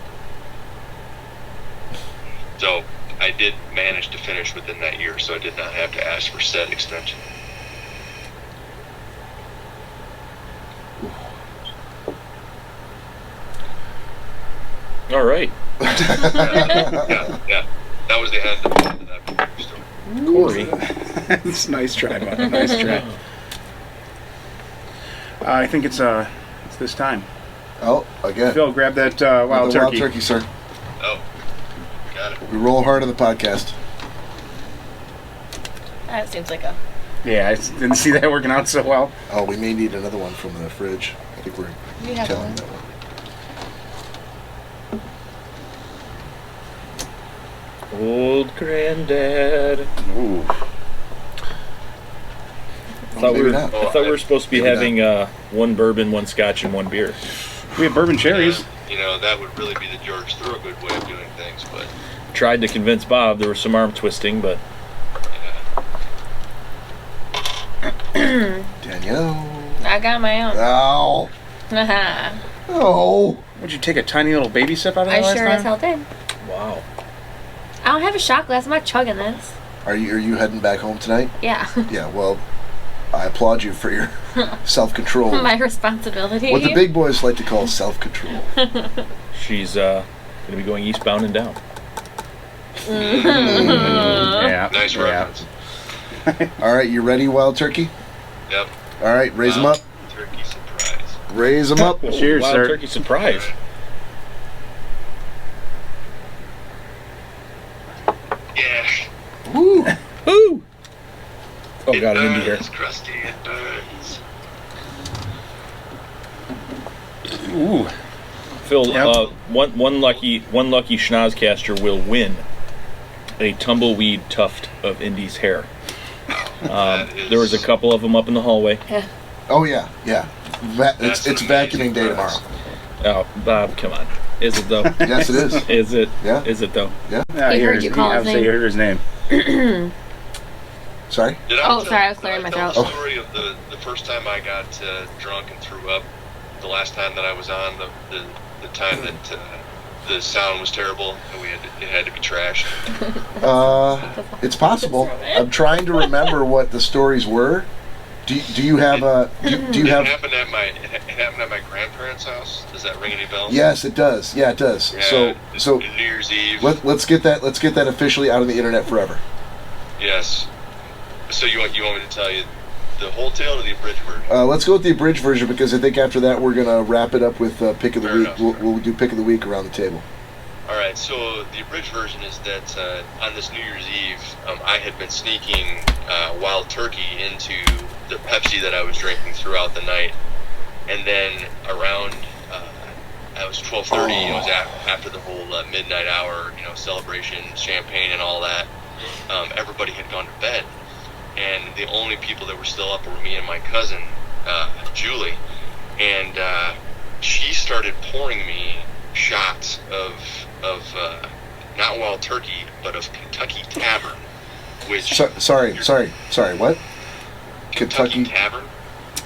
So I did manage to finish within that year, so I did not have to ask for said extension. All right. Yeah. That was the end of that particular story. Cory. It's a nice try, bud. Nice try. I think it's this time. Oh, again. Phil, grab that wild the turkey. Wild turkey, sir. Oh, got it. We roll hard on the podcast. That seems like a. Yeah, I didn't see that working out so well. Oh, we may need another one from the fridge. I think we're We have telling one. that one. Old granddad. Ooh. I thought maybe not. we were supposed to be Maybe having one bourbon, one scotch, and one beer. We have bourbon cherries. That would really be the George Thorogood way of doing things, but Tried to convince Bob. There was some arm twisting, but Danielle. I got my own. Ow. I Oh. Would you take a tiny little baby sip out of that last sure time? as hell did. wow. I don't have a shot glass. I'm not chugging this. Are you heading back home tonight? Yeah. Yeah, well, I applaud you for your self-control. My responsibility. What the big boys like to call self-control. She's going to be going eastbound and down. Yeah. nice reference. All right, you ready, Wild Turkey? Yep. All right, raise them up. Turkey surprise. Raise them up. Cheers, Wild sir. turkey surprise. Yeah. Woo. Ooh! Oh god, an indie hair. Krusty, it burns. Ooh. Phil, Yep. one lucky Schnozzcaster will win a tumbleweed tuft of Indy's hair. There was a couple of them up in the hallway. Oh yeah. It's vacuuming day tomorrow. Oh, Bob, come on. Is it though? Yes, it is. Is it? Yeah. Is it though? Yeah. He heard you call his name. You heard his name. Sorry. Sorry, I was clearing my throat. The story of the first time I got drunk and threw up. The last time that I was on, the time that the sound was terrible and it had to be trashed. It's possible. I'm trying to remember what the stories were. Do you have a? Do you have? It happened at my grandparents' house. Does that ring any bells? Yes, it does. Yeah, it does. Yeah, So New Year's Eve. let's get that officially out of the internet forever. Yes. So you want me to tell you the whole tale or the abridged version? Let's go with the abridged version because I think after that we're gonna wrap it up with pick of the Fair week. enough. We'll do pick of the week around the table. All right. So the abridged version is that on this New Year's Eve, I had been sneaking wild turkey into the Pepsi that I was drinking throughout the night, and then around it was 12:30. It was after the whole midnight hour, celebration, champagne, and all that. Everybody had gone to bed, and the only people that were still up were me and my cousin, Julie, and she started pouring me shots of not wild turkey, but of Kentucky Tavern, which Sorry. What? Kentucky Tavern.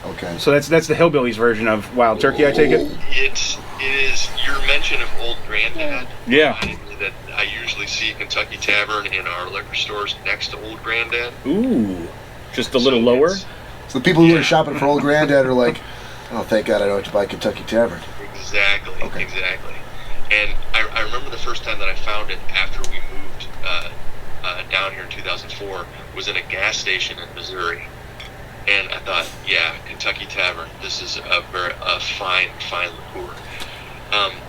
Okay. So that's the hillbillies version of wild turkey, I take it. It is your mention of Old Granddad. Yeah. That I usually see Kentucky Tavern in our liquor stores next to Old Granddad. Ooh, just a little lower. So the people who are shopping for Old Granddad are like, oh, thank God I don't have to buy Kentucky Tavern. Exactly. Okay. Exactly. And I remember the first time that I found it after we moved down here in 2004 was in a gas station in Missouri. And I thought, yeah, Kentucky Tavern. This is a fine liqueur.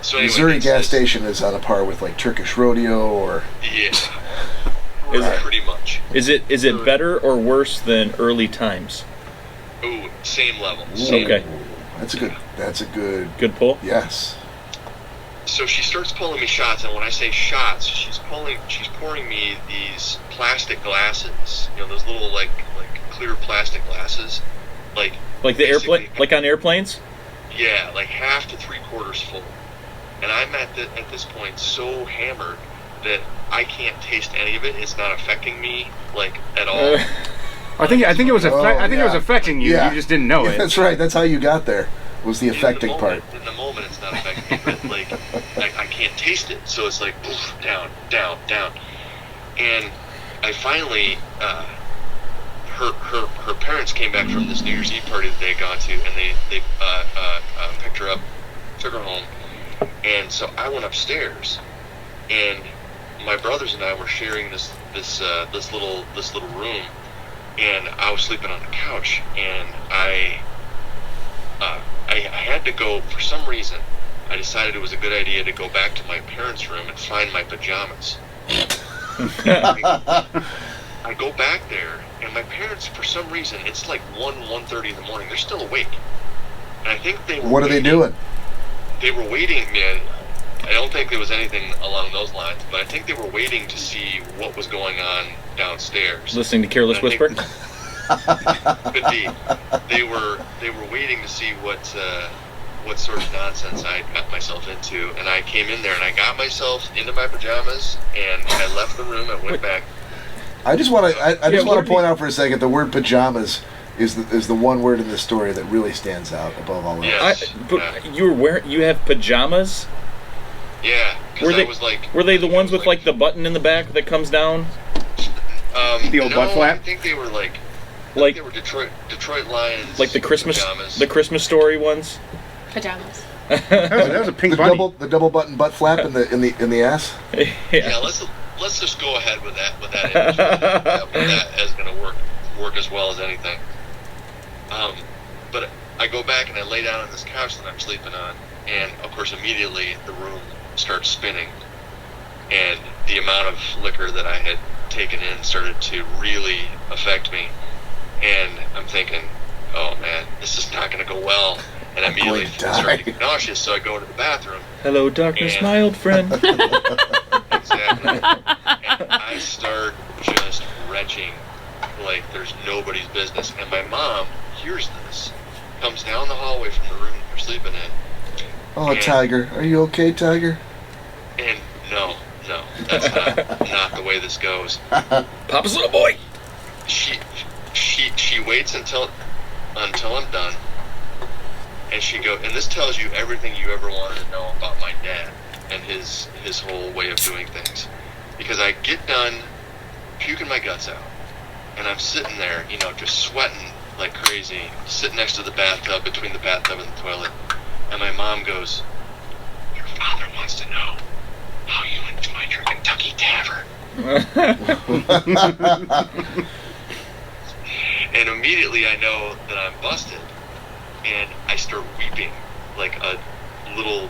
So anyway, Missouri gas station is on a par with like Turkish Rodeo or. Yeah. Is pretty much. Is it better or worse than early times? Ooh, same level. Okay. That's a good. Good pull. Yes. So she starts pulling me shots, and when I say shots, she's pouring me these plastic glasses. Those little like clear plastic glasses, like the airplane, like on airplanes. Yeah, like half to 3/4 full. And I'm at this point so hammered that I can't taste any of it. It's not affecting me like at all. I think it was. It was affecting you. Yeah. You just didn't know it. That's right. That's how you got there. Was the affecting part. In the moment, it's not affecting me, but like I can't taste it. So it's like poof, down. And I finally, her parents came back from this New Year's Eve party that they had gone to, and they picked her up, took her home, and so I went upstairs, and my brothers and I were sharing this little room, and I was sleeping on the couch, and I had to go, for some reason, I decided it was a good idea to go back to my parents' room and find my pajamas. I go back there, and my parents, for some reason, it's like 1:30 in the morning, they're still awake. And I think they were What are they doing? They were waiting, man. I don't think there was anything along those lines, but I think they were waiting to see what was going on downstairs. Listening to Careless Whisper. Could be. They were waiting to see what sort of nonsense I had got myself into, and I came in there and I got myself into my pajamas and I left the room and went back. I just want to point out for a second the word pajamas is the one word in this story that really stands out above all else. Yes. You have pajamas? Yeah. Were they the ones with like the button in the back that comes down? The old butt flap? I think they were like they were Detroit Lions. Like the Christmas pajamas. Story ones? Pajamas. That was a pink bunny. The double button butt flap in the ass. Yeah, let's just go ahead with that image. That is going to work as well as anything. But I go back and I lay down on this couch that I'm sleeping on, and of course immediately the room starts spinning, and the amount of liquor that I had taken in started to really affect me. And I'm thinking, oh man, this is not going to go well. And I immediately start to get nauseous, so I go into the bathroom. Hello, darkness, my old friend. Exactly. And I start just retching like there's nobody's business. And my mom hears this, comes down the hallway from the room we're sleeping in. Oh, Tiger. Are you okay, Tiger? And no, that's not the way this goes. Papa's little boy. She waits until I'm done. And and this tells you everything you ever wanted to know about my dad and his whole way of doing things. Because I get done puking my guts out, and I'm sitting there, just sweating like crazy, sitting next to the bathtub, between the bathtub and the toilet, and my mom goes, "Your father wants to know how you enjoyed your Kentucky Tavern." And immediately I know that I'm busted. And I start weeping like a little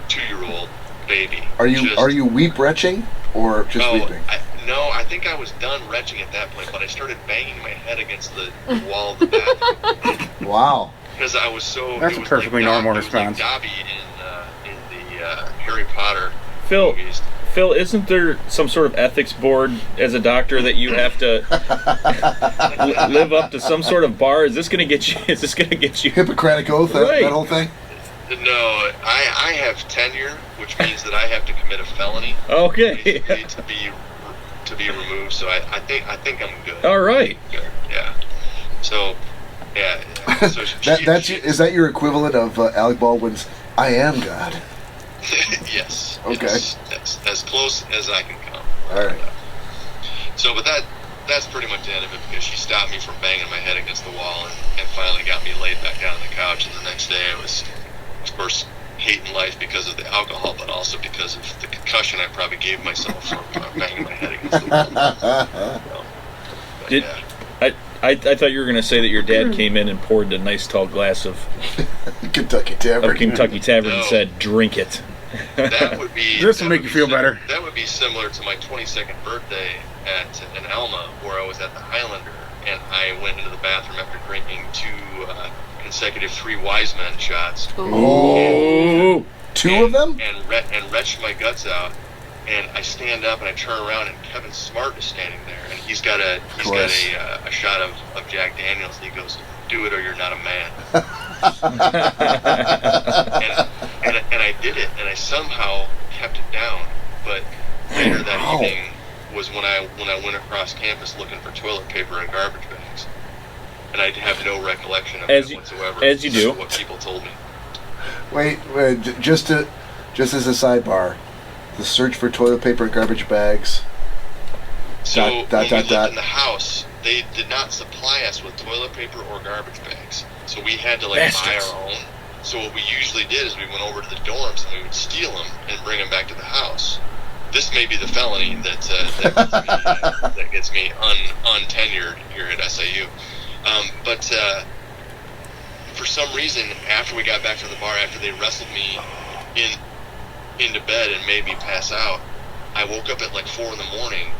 2-year-old baby. Are you weep retching or just weeping? I think I was done retching at that point, but I started banging my head against the wall of the bathroom. Wow. Because I was so. That's a perfectly normal response. It was like Dobby in the Harry Potter movies. Phil, isn't there some sort of ethics board as a doctor that you have to live up to some sort of bar? Is this going to get you? Hippocratic oath, Right. that whole thing? No, I have tenure, which means that I have to commit a felony. Okay. Basically to be removed. So I think I'm good. All right. Yeah. So, yeah. So is that your equivalent of Alec Baldwin's "I Am God"? Yes. Okay. Yes, as close as I can come. All right. So, but that's pretty much the end of it, because she stopped me from banging my head against the wall and finally got me laid back down on the couch. And the next day I was, of course, hating life because of the alcohol, but also because of the concussion I probably gave myself from banging my head against the wall. I thought you were going to say that your dad came in and poured a nice tall glass of Kentucky Tavern. And said, "Drink it." That would be. This will make you feel better. That would be similar to my 22nd birthday in Alma, where I was at the Highlander, and I went into the bathroom after drinking 2 consecutive 3 Wise Men shots. Oh, two of them? And retched my guts out. And I stand up and I turn around, and Kevin Smart is standing there, and he's got a shot of Jack Daniels, and he goes, "Do it or you're not a man." and I did it, and I somehow kept it down. But later that evening was when I went across campus looking for toilet paper and garbage bags, and I have no recollection of it whatsoever. As you do. What people told me. Wait, just as a sidebar. The search for toilet paper and garbage bags. So when we lived in the house, they did not supply us with toilet paper or garbage bags. So we had to buy our own. So what we usually did is we went over to the dorms and we would steal them and bring them back to the house. This may be the felony that gets me untenured here at SIU. But for some reason, after we got back to the bar, after they wrestled me into bed and made me pass out, I woke up at 4 in the morning,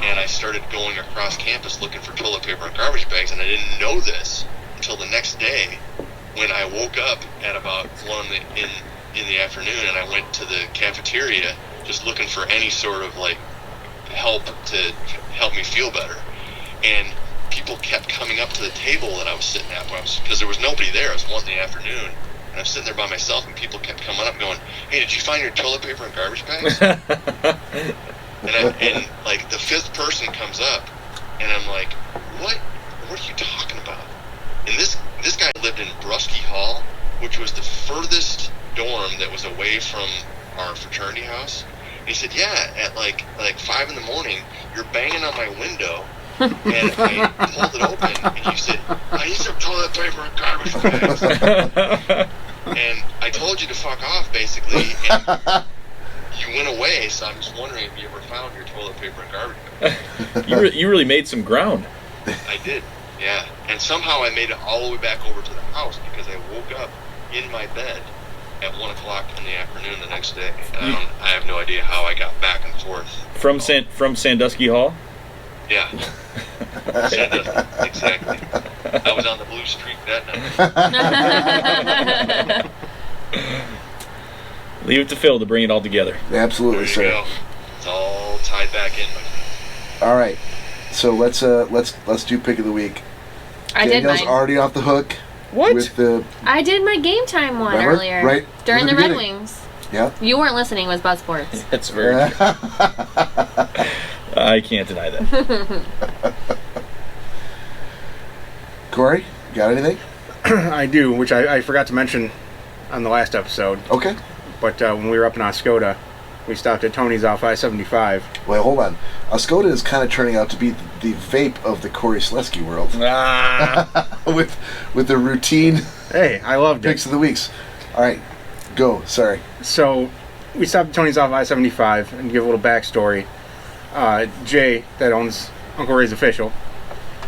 and I started going across campus looking for toilet paper and garbage bags, and I didn't know this until the next day when I woke up at about 1 in the afternoon, and I went to the cafeteria just looking for any sort of help to help me feel better. And people kept coming up to the table that I was sitting at, because there was nobody there. It was 1 in the afternoon. And I'm sitting there by myself, and people kept coming up going, "Hey, did you find your toilet paper and garbage bags?" and the 5th person comes up, and I'm like, What are you talking about? And this guy lived in Brusky Hall, which was the furthest dorm that was away from our fraternity house. And he said, "Yeah, at 5 in the morning, you're banging on my window." And I pulled it open, and you said, "I need some toilet paper and garbage bags." And I told you to fuck off, basically, and you went away, so I'm just wondering if you ever found your toilet paper and garbage bags. You really made some ground. I did, yeah. And somehow I made it all the way back over to the house, because I woke up in my bed at 1 o'clock in the afternoon the next day. And I have no idea how I got back and forth. From Sandusky Hall? Yeah. Exactly. that now. Leave it to Phil to bring it all together. Absolutely, There you sir. go. It's all tied back in, my friend. All right. So let's do pick of the week. I did Danielle's mine. already off the hook. What? With the I did my game time one Remember? earlier. Right During in the the Red beginning. Wings. yeah. You weren't listening, it was Buzz Sports. That's very. I can't deny that. Cory, got anything? I do, which I forgot to mention on the last episode. Okay. But when we were up in Oscoda, we stopped at Tony's off I-75. Well, hold on. Oscoda is kind of turning out to be the vape of the Cory Slesky world. with the routine Hey, I loved picks it. of the weeks. All right, go. Sorry. So we stopped at Tony's off I-75 and give a little backstory. Jay, that owns Uncle Ray's Official,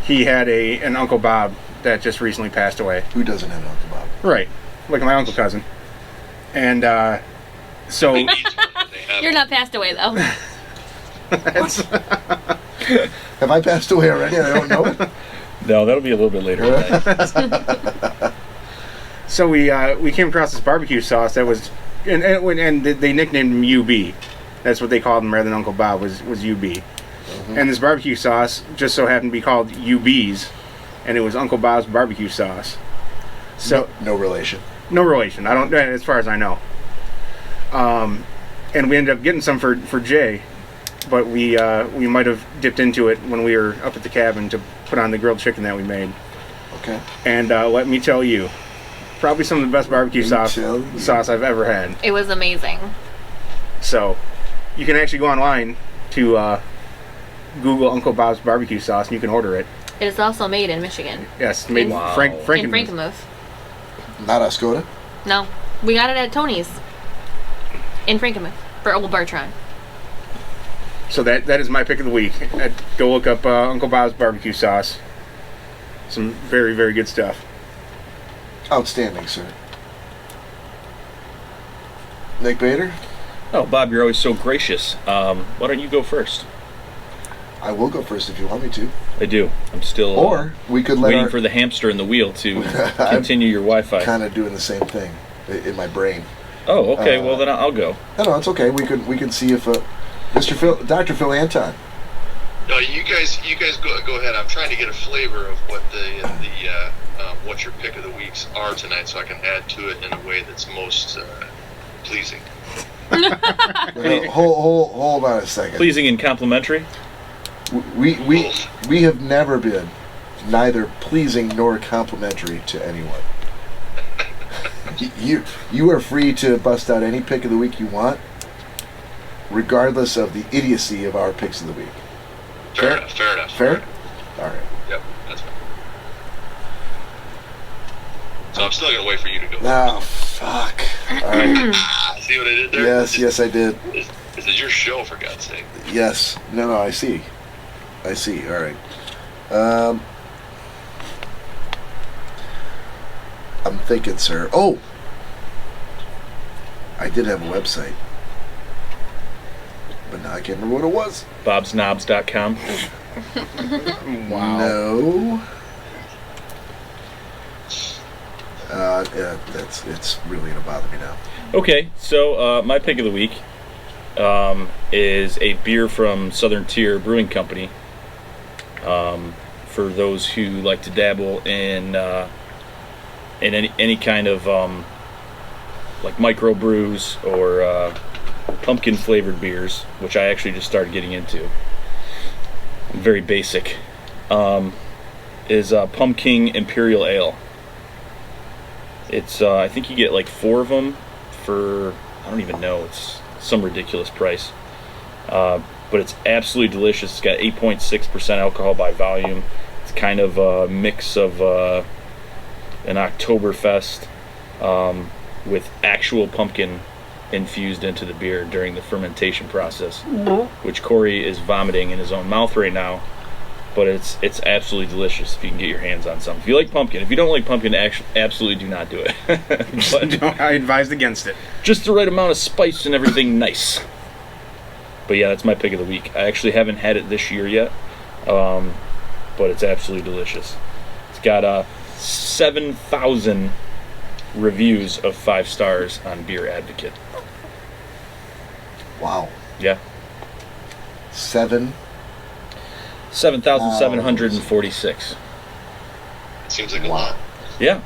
he had an Uncle Bob that just recently passed away. Who doesn't have an Uncle Bob? Right, like my uncle cousin. And so They need to. They have You're not passed away, though. that's, Have I passed away already? I don't know. No, that'll be a little bit later. Tonight. so we came across this barbecue sauce that was, and they nicknamed him UB. That's what they called him rather than Uncle Bob was UB. And this barbecue sauce just so happened to be called UB's, and it was Uncle Bob's barbecue sauce. So No relation. no relation. I don't, as far as I know. And we ended up getting some for Jay, but we might have dipped into it when we were up at the cabin to put on the grilled chicken that we made. Okay. And let me tell you, probably some of the best barbecue Me sauce too. I've ever had. It was amazing. So you can actually go online to Google Uncle Bob's barbecue sauce, and you can order it. It is also made in Michigan. Yes, made Wow. in In Frankenmuth. Frankenmuth. Not Oscoda. No. We got it at Tony's. In Frankenmuth. For Old Bartron. So that is my pick of the week. Go look up Uncle Bob's barbecue sauce. Some very, very good stuff. Outstanding, sir. Nick Bader. Oh, Bob, you're always so gracious. Why don't you go first? I will go first if you want me to. I do. I'm still Or we could let waiting our for the hamster in the wheel to continue your Wi-Fi. kind of doing the same thing in my brain. Oh, okay. Well, then I'll go. No, it's okay. We can see if Dr. Phil Anton. No, you guys go ahead. I'm trying to get a flavor of what what your pick of the weeks are tonight, so I can add to it in a way that's most pleasing. Hold on a second. Pleasing and complimentary. We have never been neither pleasing nor complimentary to anyone. You are free to bust out any pick of the week you want, regardless of the idiocy of our picks of the week. Fair enough. Fair? All right. Yep, that's fair. So I'm still gonna wait for you to go. Oh, fuck. All right. See what I did there? Yes, I did. This is your show, for God's sake. Yes. No, I see. All right. I'm thinking, sir. Oh! I did have a website. But now I can't remember what it was. bobsnobs.com. Wow. No. Yeah, it's really gonna bother me now. Okay, so my pick of the week is a beer from Southern Tier Brewing Company. For those who like to dabble in any kind of like micro brews or pumpkin flavored beers, which I actually just started getting into. Very basic. Is Pumpkin Imperial Ale. It's I think you get like 4 of them for, I don't even know, it's some ridiculous price. But it's absolutely delicious. It's got 8.6% alcohol by volume. It's kind of a mix of an Oktoberfest with actual pumpkin infused into the beer during the fermentation process, which Cory is vomiting in his own mouth right now. But it's absolutely delicious if you can get your hands on some. If you like pumpkin, if you don't like pumpkin, absolutely do not do it. But I advised against it. just the right amount of spice and everything nice. But yeah, that's my pick of the week. I actually haven't had it this year yet, but it's absolutely delicious. It's got 7,000 reviews of 5 stars on Beer Advocate. Wow. Yeah. 7,746. Seems like a lot. Yeah.